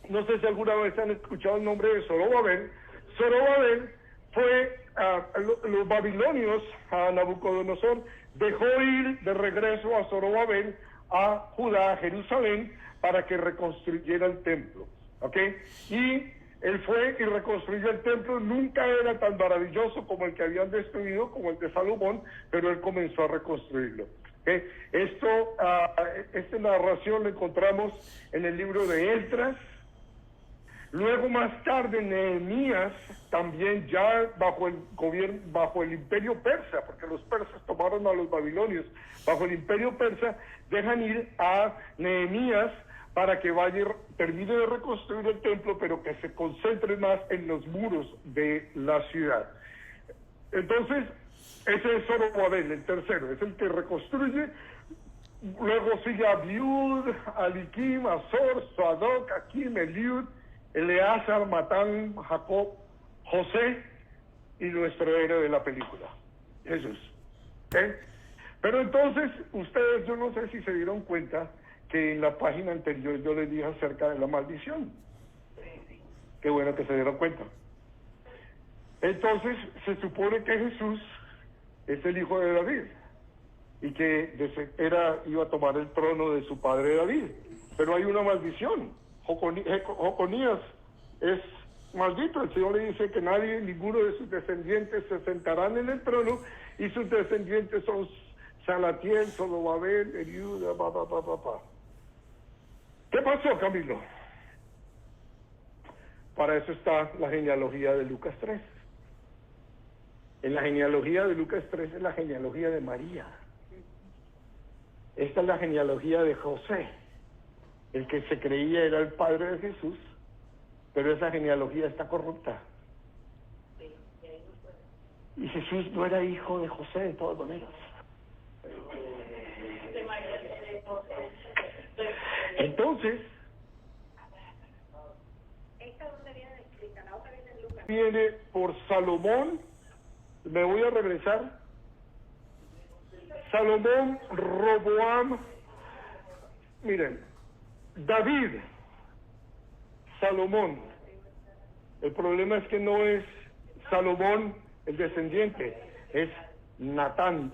no sé si alguna vez han escuchado el nombre de Zorobabel. Zorobabel fue los babilonios, a Nabucodonosor dejó ir de regreso a Zorobabel, a Judá, a Jerusalén, para que reconstruyera el templo. ¿Ok? Y él fue y reconstruyó el templo. Nunca era tan maravilloso como el que habían destruido, como el de Salomón, pero él comenzó a reconstruirlo. ¿Okay? Esta narración la encontramos en el libro de Esdras. Luego más tarde Nehemías, también ya bajo el imperio persa, porque los persas tomaron a los babilonios, bajo el imperio persa, dejan ir a Nehemías para que vaya y termine de reconstruir el templo, pero que se concentre más en los muros de la ciudad. Entonces, ese es Zorobabel, el tercero, es el que reconstruye. Luego sigue Abiud, Alikim, Azor, Sadoc, Akim, Eliud, Eleazar, Matán, Jacob, José y nuestro héroe de la película, Jesús. ¿Okay? Pero entonces, ustedes, yo no sé si se dieron cuenta que en la página anterior yo les dije acerca de la maldición. Qué bueno que se dieron cuenta. Entonces, se supone que Jesús es el hijo de David y que iba a tomar el trono de su padre David. Pero hay una maldición. Jeconías es maldito. El Señor le dice que ninguno de sus descendientes se sentarán en el trono, y sus descendientes son Salatiel, Zorobabel, Eliud, ¿Qué pasó, Camilo? Para eso está la genealogía de Lucas 3. En la genealogía de Lucas 3 es la genealogía de María. Esta es la genealogía de José, el que se creía era el padre de Jesús, pero esa genealogía está corrupta. Y Jesús no era hijo de José de todas maneras. Entonces, ¿Esta dónde viene escrita? La otra viene en Lucas. viene por Salomón, me voy a regresar. Salomón, Roboam, miren, David, Salomón. El problema es que no es Salomón el descendiente, es Natán.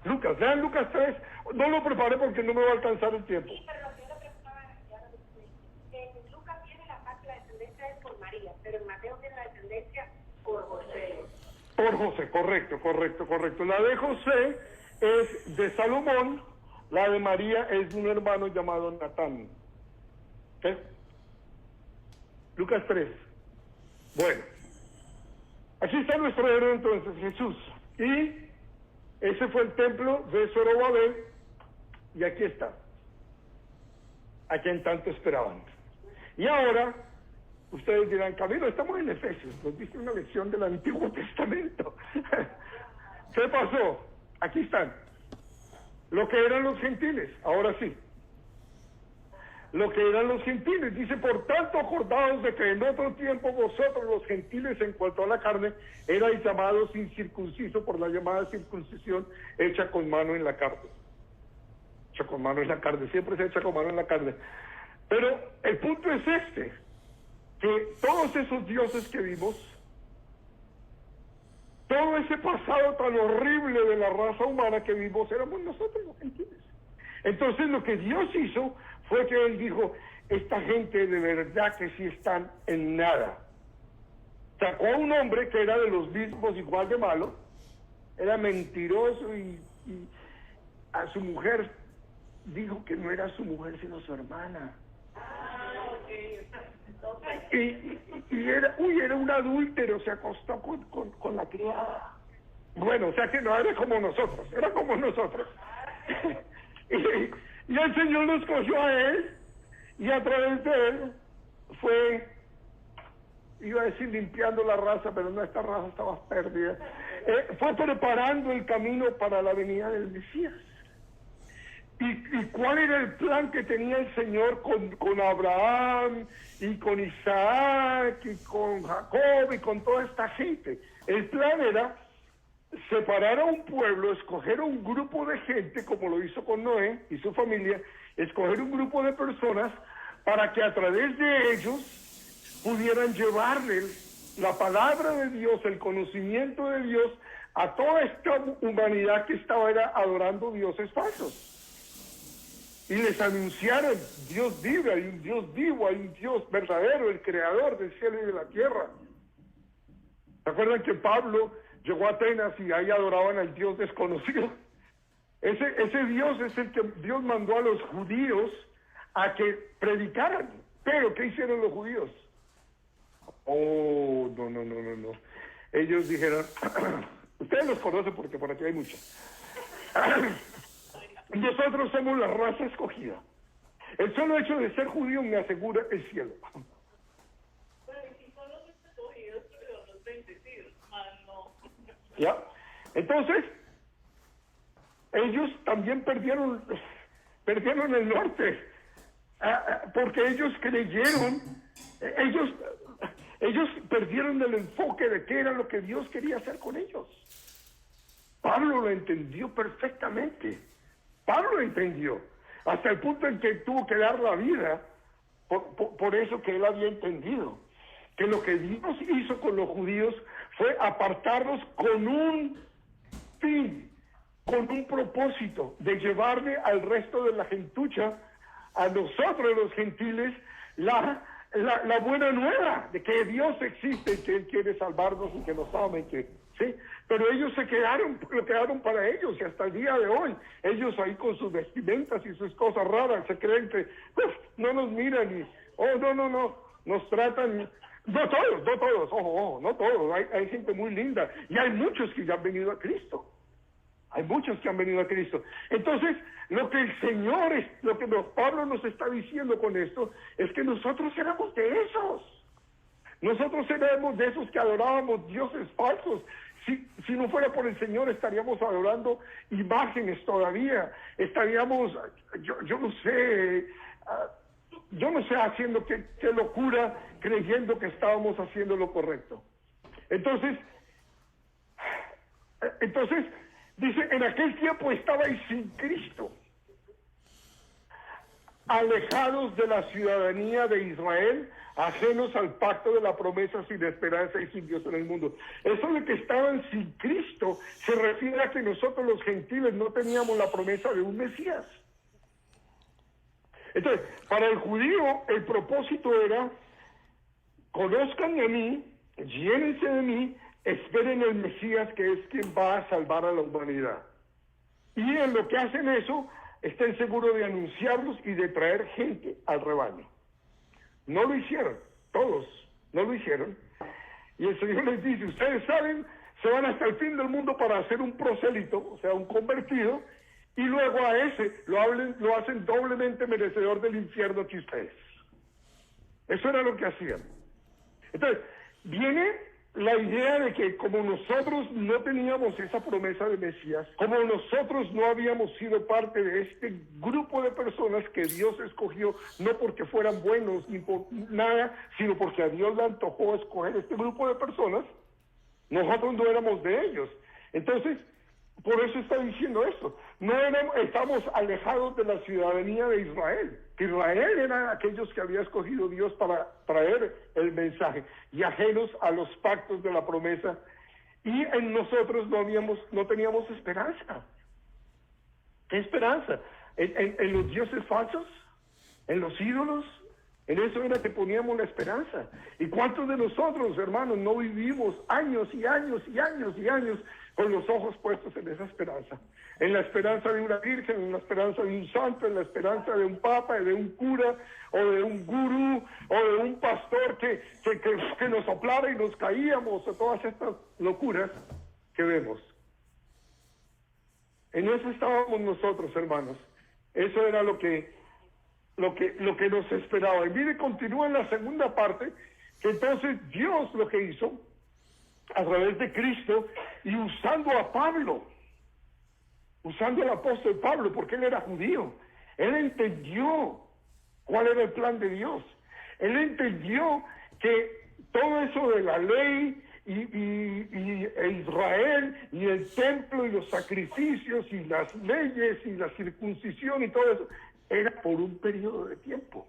Lucas, vean Lucas 3, no lo preparé porque no me va a alcanzar el tiempo. Sí, pero lo que yo le preguntaba ya lo dije. En Lucas tiene la parte, la descendencia es por María, pero en Mateo tiene la descendencia por José. Por José, correcto. La de José es de Salomón, la de María es de un hermano llamado Natán. ¿Ok? Lucas 3. Bueno, aquí está nuestro héroe entonces, Jesús. Y ese fue el templo de Zorobabel, y aquí está, a quien tanto esperaban. Y ahora, ustedes dirán, Camilo, estamos en Efesios, nos diste una lección del Antiguo Testamento. ¿Qué pasó? Aquí están. Lo que eran los gentiles, ahora sí. Lo que eran los gentiles, dice, por tanto acordados de que en otro tiempo vosotros los gentiles en cuanto a la carne erais llamados incircuncisos por la llamada circuncisión hecha con mano en la carne. Hecha con mano en la carne, siempre se echa con mano en la carne. Pero el punto es este, que todos esos dioses que vimos, todo ese pasado tan horrible de la raza humana que vimos, éramos nosotros los gentiles. Entonces lo que Dios hizo fue que Él dijo, esta gente de verdad que sí están en nada. Sacó a un hombre que era de los mismos igual de malo, era mentiroso y a su mujer dijo que no era su mujer sino su hermana. Y era un adúltero, se acostó con la criada. Bueno, o sea que no era como nosotros, era como nosotros. Y el Señor lo escogió a él, y a través de él fue, iba a decir limpiando la raza, pero no, esta raza estaba perdida. Fue preparando el camino para la venida del Mesías. ¿Y cuál era el plan que tenía el Señor con Abraham, y con Isaac, y con Jacob, y con toda esta gente? El plan era separar a un pueblo, escoger a un grupo de gente, como lo hizo con Noé y su familia, escoger un grupo de personas para que a través de ellos pudieran llevarle la palabra de Dios, el conocimiento de Dios a toda esta humanidad que estaba adorando dioses falsos. Y les anunciaron, Dios vive, hay un Dios vivo, hay un Dios verdadero, el creador del cielo y de la tierra. ¿Se acuerdan que Pablo llegó a Atenas y ahí adoraban al Dios desconocido? Ese Dios es el que Dios mandó a los judíos a que predicaran. Pero, ¿qué hicieron los judíos? Oh, no. Ellos dijeron, ustedes los conocen porque por aquí hay muchos. Nosotros somos la raza escogida. El solo hecho de ser judío me asegura el cielo. ¿Ya? Entonces, ellos también perdieron el norte, porque ellos creyeron, ellos perdieron el enfoque de qué era lo que Dios quería hacer con ellos. Pablo lo entendió perfectamente. Pablo lo entendió, hasta el punto en que tuvo que dar la vida por eso que él había entendido, que lo que Dios hizo con los judíos fue apartarlos con un fin, con un propósito de llevarle al resto de la gentucha, a nosotros los gentiles, la buena nueva de que Dios existe y que Él quiere salvarnos y que nos ama y que, ¿sí? Pero ellos lo quedaron para ellos, y hasta el día de hoy, ellos ahí con sus vestimentas y sus cosas raras, se creen que no nos miran y, no, nos tratan No todos, ojo, no todos. Hay gente muy linda y hay muchos que ya han venido a Cristo. Hay muchos que han venido a Cristo. Entonces, lo que el Señor, lo que Pablo nos está diciendo con esto, es que nosotros éramos de esos. Nosotros éramos de esos que adorábamos dioses falsos. Si no fuera por el Señor, estaríamos adorando imágenes todavía. Estaríamos, yo no sé, haciendo qué locura, creyendo que estábamos haciendo lo correcto. Entonces, dice, en aquel tiempo estabais sin Cristo, alejados de la ciudadanía de Israel, ajenos al pacto de la promesa, sin esperanza y sin Dios en el mundo. Eso de que estaban sin Cristo se refiere a que nosotros los gentiles no teníamos la promesa de un Mesías. Entonces, para el judío el propósito era: conozcan a mí, llénense de mí, esperen el Mesías, que es quien va a salvar a la humanidad. Y en lo que hacen eso, estén seguros de anunciarlos y de traer gente al rebaño. No lo hicieron, todos no lo hicieron. Y el Señor les dice: ustedes saben, se van hasta el fin del mundo para hacer un prosélito, o sea, un convertido, y luego a ese lo hacen doblemente merecedor del infierno que ustedes. Eso era lo que hacían. Entonces, viene la idea de que como nosotros no teníamos esa promesa de Mesías, como nosotros no habíamos sido parte de este grupo de personas que Dios escogió, no porque fueran buenos ni por nada, sino porque a Dios le antojó escoger este grupo de personas, nosotros no éramos de ellos. Entonces, por eso está diciendo esto. Estamos alejados de la ciudadanía de Israel. Que Israel eran aquellos que había escogido Dios para traer el mensaje, y ajenos a los pactos de la promesa. Y en nosotros no teníamos esperanza. ¿Qué esperanza? ¿En los dioses falsos? ¿En los ídolos? En eso era que poníamos la esperanza. ¿Y cuántos de nosotros, hermanos, no vivimos años y años y años y años con los ojos puestos en esa esperanza? En la esperanza de una virgen, en la esperanza de un santo, en la esperanza de un papa, de un cura, o de un gurú, o de un pastor que nos soplara y nos caíamos, o todas estas locuras que vemos. En eso estábamos nosotros, hermanos. Eso era lo que nos esperaba. Y mire, continúa en la segunda parte, que entonces Dios lo que hizo a través de Cristo, y usando a Pablo, usando al apóstol Pablo, porque él era judío, él entendió cuál era el plan de Dios. Él entendió que todo eso de la ley e Israel y el templo y los sacrificios y las leyes y la circuncisión y todo eso era por un periodo de tiempo.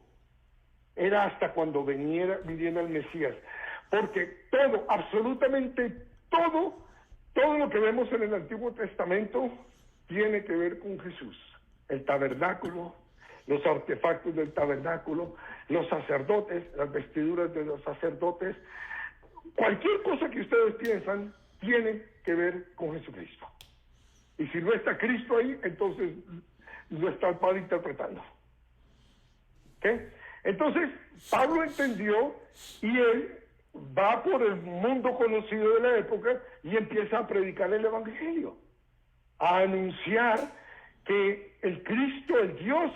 Era hasta cuando viniera el Mesías. Porque todo, absolutamente todo lo que vemos en el Antiguo Testamento tiene que ver con Jesús. El tabernáculo, los artefactos del tabernáculo, los sacerdotes, las vestiduras de los sacerdotes, cualquier cosa que ustedes piensan tiene que ver con Jesucristo. Y si no está Cristo ahí, entonces lo están mal interpretando. ¿Okay? Entonces, Pablo entendió, y él va por el mundo conocido de la época y empieza a predicar el Evangelio, a anunciar que el Cristo, el Dios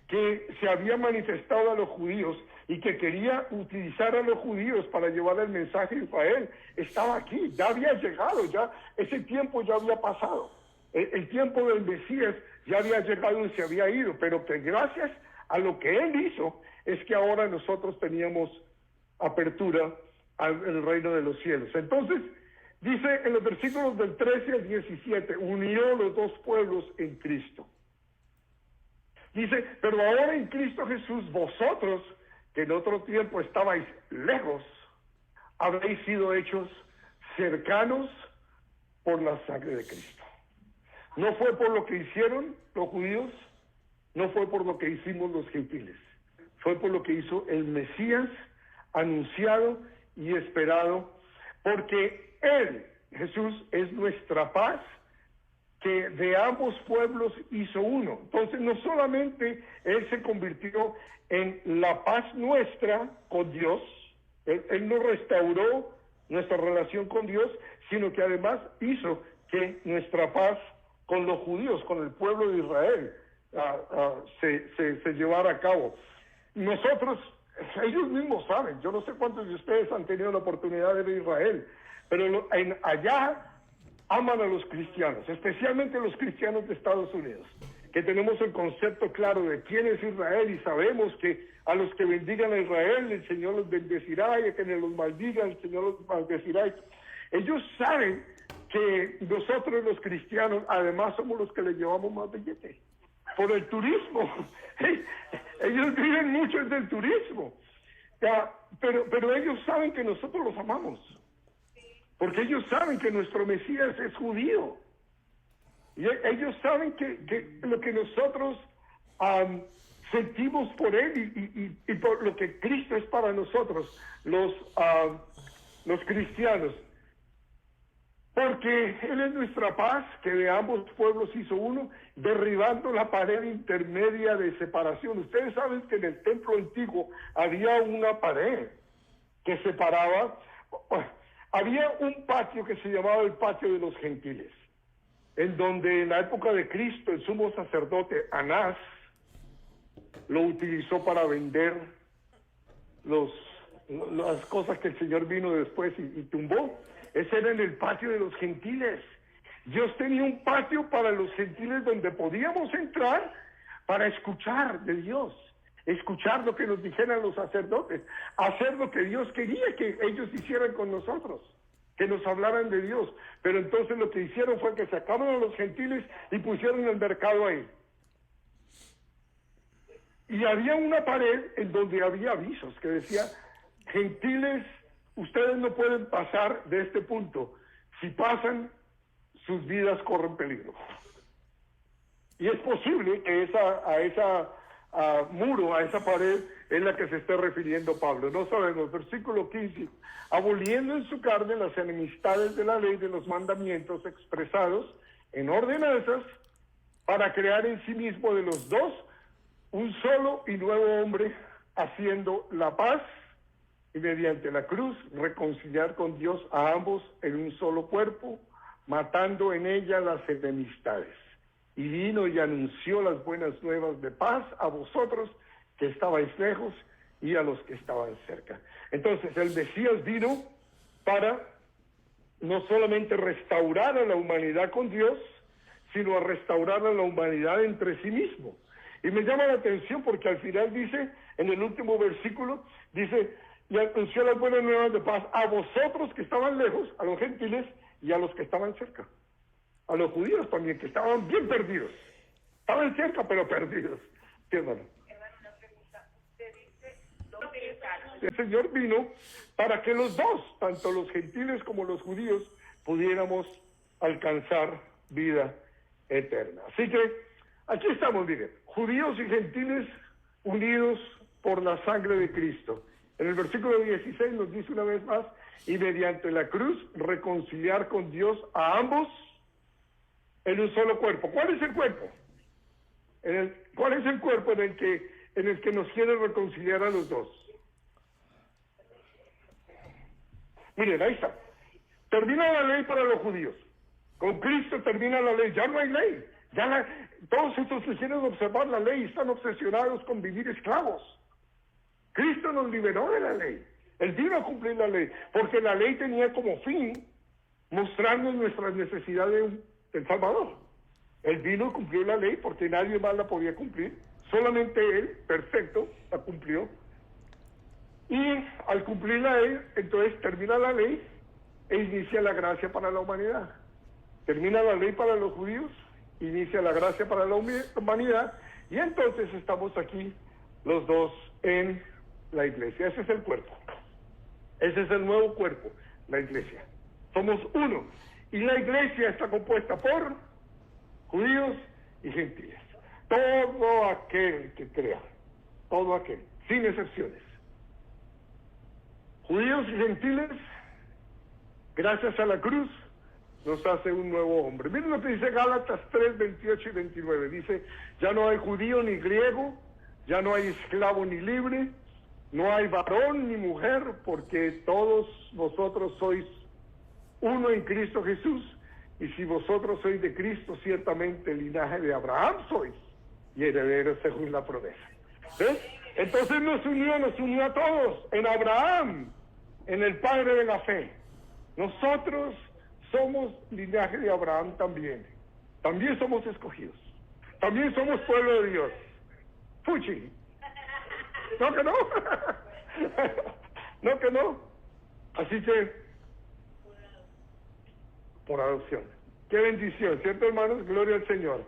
que se había manifestado a los judíos y que quería utilizar a los judíos para llevar el mensaje a Israel, estaba aquí, ya había llegado, ya ese tiempo ya había pasado. El tiempo del Mesías ya había llegado y se había ido, pero que gracias a lo que él hizo es que ahora nosotros teníamos apertura al reino de los cielos. Entonces, dice en los versículos del 13 al 17, unió los dos pueblos en Cristo. Dice, pero ahora en Cristo Jesús, vosotros, que en otro tiempo estabais lejos, habéis sido hechos cercanos por la sangre de Cristo. No fue por lo que hicieron los judíos, no fue por lo que hicimos los gentiles, fue por lo que hizo el Mesías, anunciado y esperado, porque Él, Jesús, es nuestra paz, que de ambos pueblos hizo uno. Entonces, no solamente Él se convirtió en la paz nuestra con Dios, Él no restauró nuestra relación con Dios, sino que además hizo que nuestra paz con los judíos, con el pueblo de Israel, se llevara a cabo. Nosotros, ellos mismos saben, yo no sé cuántos de ustedes han tenido la oportunidad de ver Israel, pero allá aman a los cristianos, especialmente los cristianos de Estados Unidos, que tenemos el concepto claro de quién es Israel y sabemos que a los que bendigan a Israel, el Señor los bendecirá, y a quienes los maldigan, el Señor los maldecirá. Ellos saben que nosotros los cristianos, además, somos los que les llevamos más billete por el turismo. Ellos viven mucho del turismo, pero ellos saben que nosotros los amamos, porque ellos saben que nuestro Mesías es judío. Y ellos saben que lo que nosotros sentimos por Él y por lo que Cristo es para nosotros, los cristianos. Porque Él es nuestra paz, que de ambos pueblos hizo uno, derribando la pared intermedia de separación. Ustedes saben que en el templo antiguo había una pared que separaba. Había un patio que se llamaba el patio de los gentiles, en donde en la época de Cristo el sumo sacerdote Anás lo utilizó para vender las cosas que el Señor vino después y tumbó. Ese era en el patio de los gentiles. Dios tenía un patio para los gentiles donde podíamos entrar para escuchar de Dios, escuchar lo que nos dijeran los sacerdotes, hacer lo que Dios quería que ellos hicieran con nosotros, que nos hablaran de Dios. Pero entonces lo que hicieron fue que sacaron a los gentiles y pusieron el mercado ahí. Y había una pared en donde había avisos que decía: gentiles, ustedes no pueden pasar de este punto. Si pasan, sus vidas corren peligro. Y es posible que a esa muro, a esa pared, es la que se esté refiriendo Pablo. No sabemos. Versículo 15. Aboliendo en su carne las enemistades de la ley, de los mandamientos expresados en ordenanzas, para crear en sí mismo de los dos un solo y nuevo hombre, haciendo la paz, y mediante la cruz reconciliar con Dios a ambos en un solo cuerpo, matando en ella las enemistades. Y vino y anunció las buenas nuevas de paz a vosotros que estabais lejos y a los que estaban cerca. Entonces el Mesías vino para no solamente restaurar a la humanidad con Dios, sino a restaurar a la humanidad entre sí mismo. Y me llama la atención porque al final dice, en el último versículo, dice: y anunció las buenas nuevas de paz a vosotros que estaban lejos, a los gentiles, y a los que estaban cerca. A los judíos también, que estaban bien perdidos. Estaban cerca, pero perdidos. ¿Qué, hermano? Hermano, una pregunta. Usted dice, ¿dónde está? El Señor vino para que los dos, tanto los gentiles como los judíos, pudiéramos alcanzar vida eterna. Así que aquí estamos, miren, judíos y gentiles unidos por la sangre de Cristo. En el versículo 16 nos dice una vez más: y mediante la cruz reconciliar con Dios a ambos en un solo cuerpo. ¿Cuál es el cuerpo? ¿Cuál es el cuerpo en el que nos quiere reconciliar a los dos? Miren, ahí está. Termina la ley para los judíos. Con Cristo termina la ley. Ya no hay ley. Todos estos que quieren observar la ley están obsesionados con vivir esclavos. Cristo nos liberó de la ley. Él vino a cumplir la ley, porque la ley tenía como fin mostrarnos nuestras necesidades del Salvador. Él vino a cumplir la ley porque nadie más la podía cumplir. Solamente Él, perfecto, la cumplió. Y al cumplir la ley, entonces termina la ley e inicia la gracia para la humanidad. Termina la ley para los judíos, inicia la gracia para la humanidad, y entonces estamos aquí los dos en la iglesia. Ese es el cuerpo. Ese es el nuevo cuerpo, la iglesia. Somos uno. Y la iglesia está compuesta por judíos y gentiles. Todo aquel que crea. Todo aquel, sin excepciones. Judíos y gentiles, gracias a la cruz, nos hace un nuevo hombre. Miren lo que dice Gálatas 3, 28 y 29. Dice: ya no hay judío ni griego, ya no hay esclavo ni libre, No hay varón ni mujer, porque todos vosotros sois uno en Cristo Jesús, y si vosotros sois de Cristo, ciertamente el linaje de Abraham sois, y herederos según la promesa. ¿Ves? Entonces nos unió a todos en Abraham, en el Padre de la fe. Nosotros somos linaje de Abraham también. También somos escogidos. También somos pueblo de Dios. Fuchi. No que no. No que no. Así que, por adopción. Qué bendición, ¿cierto, hermanos? Gloria al Señor.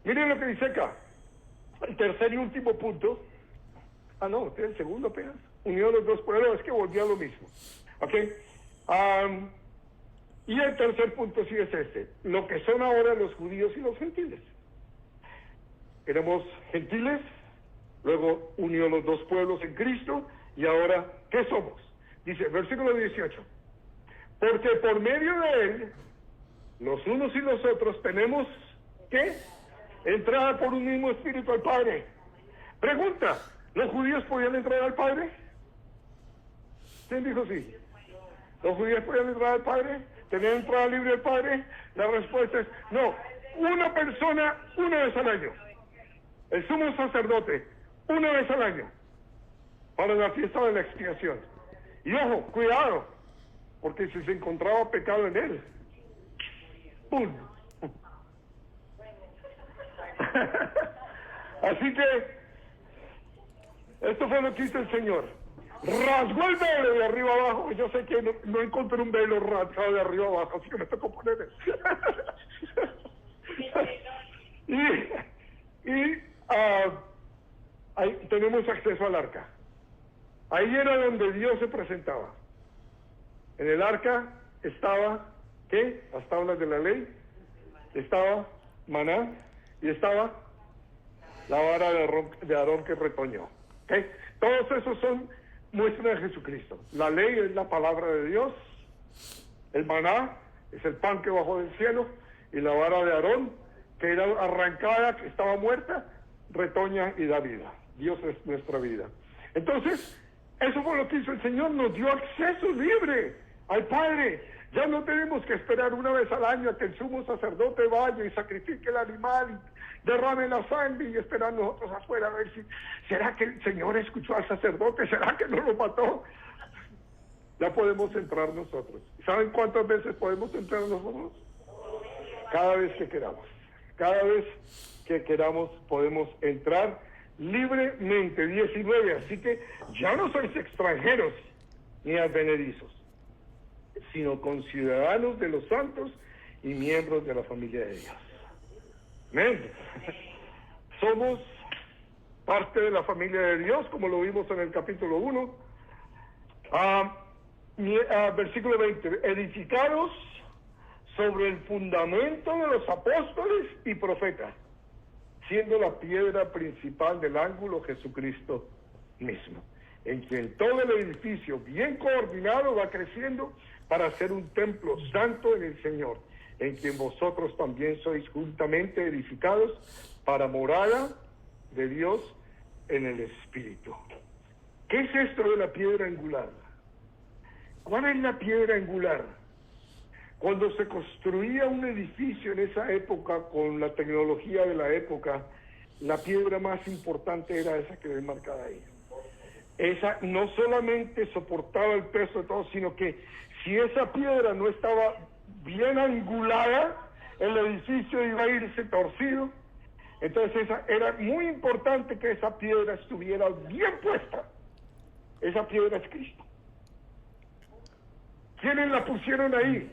Miren lo que dice acá. El tercer y último punto. No, este es el segundo apenas. Unió los dos pueblos, es que volvió a lo mismo. ¿Ok? Y el tercer punto sí es este. Lo que son ahora los judíos y los gentiles. Éramos gentiles, luego unió los dos pueblos en Cristo, y ahora, ¿qué somos? Dice, versículo 18. Porque por medio de él, los unos y los otros tenemos, ¿qué? Entrada por un mismo espíritu al Padre. Pregunta, ¿los judíos podían entrar al Padre? ¿Quién dijo sí? ¿Los judíos podían entrar al Padre? ¿Tenían entrada libre al Padre? La respuesta es no. Una persona una vez al año. El sumo sacerdote una vez al año para la fiesta de la expiación. Y ojo, cuidado, porque si se encontraba pecado en él, ¡pum! Así que esto fue lo que hizo el Señor. Rasgó el velo de arriba abajo. Yo sé que no encontré un velo rasgado de arriba abajo, así que me tocó poner eso. Ahí tenemos acceso al arca. Ahí era donde Dios se presentaba. En el arca estaba, ¿qué? Las tablas de la ley, estaba maná y estaba la vara de Aarón que retoñó. ¿Okay? Todos esos son muestras de Jesucristo. La ley es la palabra de Dios, el maná es el pan que bajó del cielo, y la vara de Aarón, que era arrancada, que estaba muerta, retoña y da vida. Dios es nuestra vida. Entonces, eso fue lo que hizo el Señor, nos dio acceso libre al Padre. Ya no tenemos que esperar una vez al año a que el sumo sacerdote vaya y sacrifique el animal y derrame la sangre y esperar nosotros afuera a ver si, ¿será que el Señor escuchó al sacerdote? ¿Será que no lo mató? Ya podemos entrar nosotros. ¿Saben cuántas veces podemos entrar nosotros? Cada vez que queramos. Cada vez que queramos podemos entrar libremente. 19. Así que ya no sois extranjeros ni advenedizos, sino conciudadanos de los santos y miembros de la familia de Dios. Amén. Somos parte de la familia de Dios, como lo vimos en el capítulo 1. Versículo 20. Edificados sobre el fundamento de los apóstoles y profetas, siendo la piedra principal del ángulo Jesucristo mismo, en quien todo el edificio bien coordinado va creciendo para ser un templo santo en el Señor, en quien vosotros también sois juntamente edificados para morada de Dios en el Espíritu. ¿Qué es esto de la piedra angular? ¿Cuál es la piedra angular? Cuando se construía un edificio en esa época, con la tecnología de la época, la piedra más importante era esa que ven marcada ahí. Esa no solamente soportaba el peso de todo, sino que si esa piedra no estaba bien angulada, el edificio iba a irse torcido. Entonces era muy importante que esa piedra estuviera bien puesta. Esa piedra es Cristo. ¿Quiénes la pusieron ahí?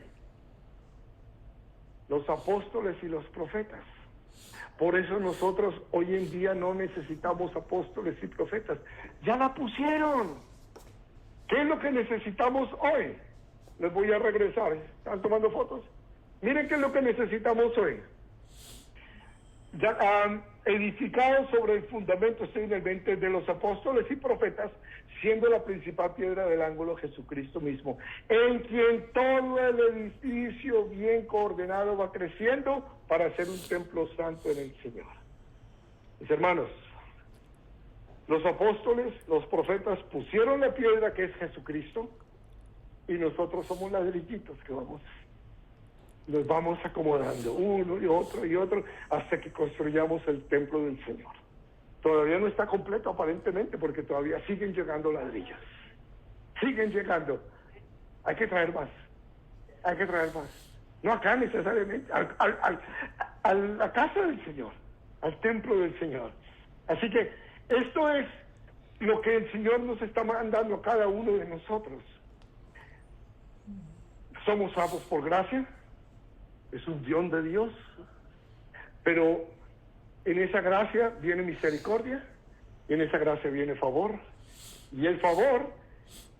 Los apóstoles y los profetas. Por eso nosotros hoy en día no necesitamos apóstoles y profetas. Ya la pusieron. ¿Qué es lo que necesitamos hoy? Les voy a regresar. ¿Están tomando fotos? Miren qué es lo que necesitamos hoy. Ya han edificado sobre el fundamento, estoy en el 20, de los apóstoles y profetas, siendo la principal piedra del ángulo Jesucristo mismo, en quien todo el edificio bien coordinado va creciendo para ser un templo santo en el Señor. Mis hermanos, Los apóstoles, los profetas pusieron la piedra que es Jesucristo y nosotros somos ladrillitos que nos vamos acomodando uno y otro hasta que construyamos el templo del Señor. Todavía no está completo aparentemente porque todavía siguen llegando ladrillos. Siguen llegando. Hay que traer más. Hay que traer más. No acá necesariamente, a la casa del Señor, al templo del Señor. Así que esto es lo que el Señor nos está mandando a cada uno de nosotros. Somos salvos por gracia, es un don de Dios, pero en esa gracia viene misericordia, y en esa gracia viene favor, y el favor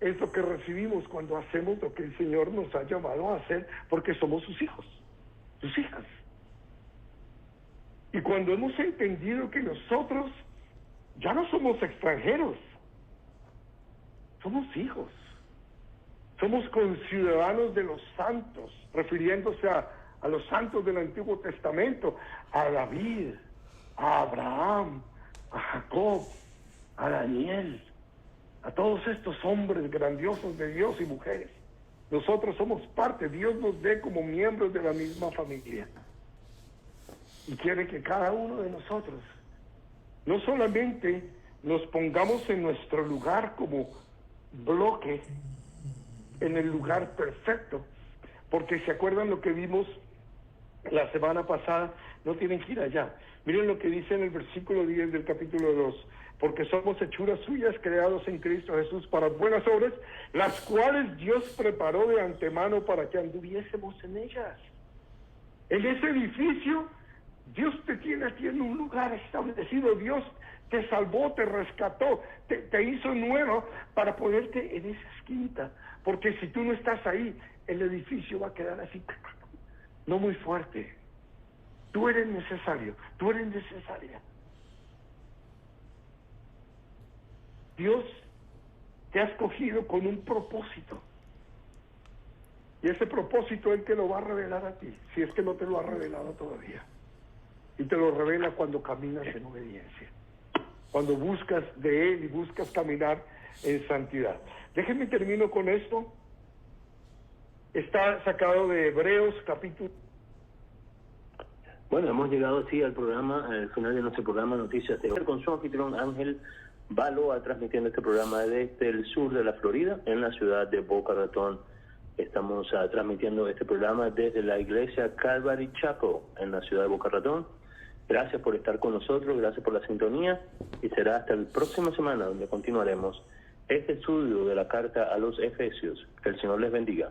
es lo que recibimos cuando hacemos lo que el Señor nos ha llamado a hacer, porque somos sus hijos, sus hijas. Y cuando hemos entendido que nosotros ya no somos extranjeros, somos hijos, somos conciudadanos de los santos, refiriéndose a los santos del Antiguo Testamento, a David, a Abraham, a Jacob, a Daniel, a todos estos hombres grandiosos de Dios y mujeres. Nosotros somos parte, Dios nos ve como miembros de la misma familia. Y quiere que cada uno de nosotros no solamente nos pongamos en nuestro lugar como bloque, en el lugar perfecto, porque se acuerdan lo que vimos la semana pasada, no tienen que ir allá. Miren lo que dice en el versículo 10 del capítulo 2, porque somos hechuras suyas creados en Cristo Jesús para buenas obras, las cuales Dios preparó de antemano para que anduviésemos en ellas. En ese edificio, Dios te tiene aquí en un lugar establecido, Dios te salvó, te rescató, te hizo nuevo para ponerte en esa esquinita, porque si tú no estás ahí, el edificio va a quedar así, no muy fuerte. Tú eres necesario, tú eres necesaria. Dios te ha escogido con un propósito. Y ese propósito Él te lo va a revelar a ti, si es que no te lo ha revelado todavía. Y te lo revela cuando caminas en obediencia, cuando buscas de Él y buscas caminar en santidad. Déjenme termino con esto. Está sacado de Hebreos capítulo. Bueno, hemos llegado así al programa, al final de nuestro programa Noticias de hoy, con su anfitrión Ángel Baloa, transmitiendo este programa desde el sur de la Florida, en la ciudad de Boca Ratón. Estamos transmitiendo este programa desde la iglesia Calvary Chapel, en la ciudad de Boca Ratón. Gracias por estar con nosotros, gracias por la sintonía, y será hasta la próxima semana donde continuaremos este estudio de la carta a los Efesios. Que el Señor les bendiga.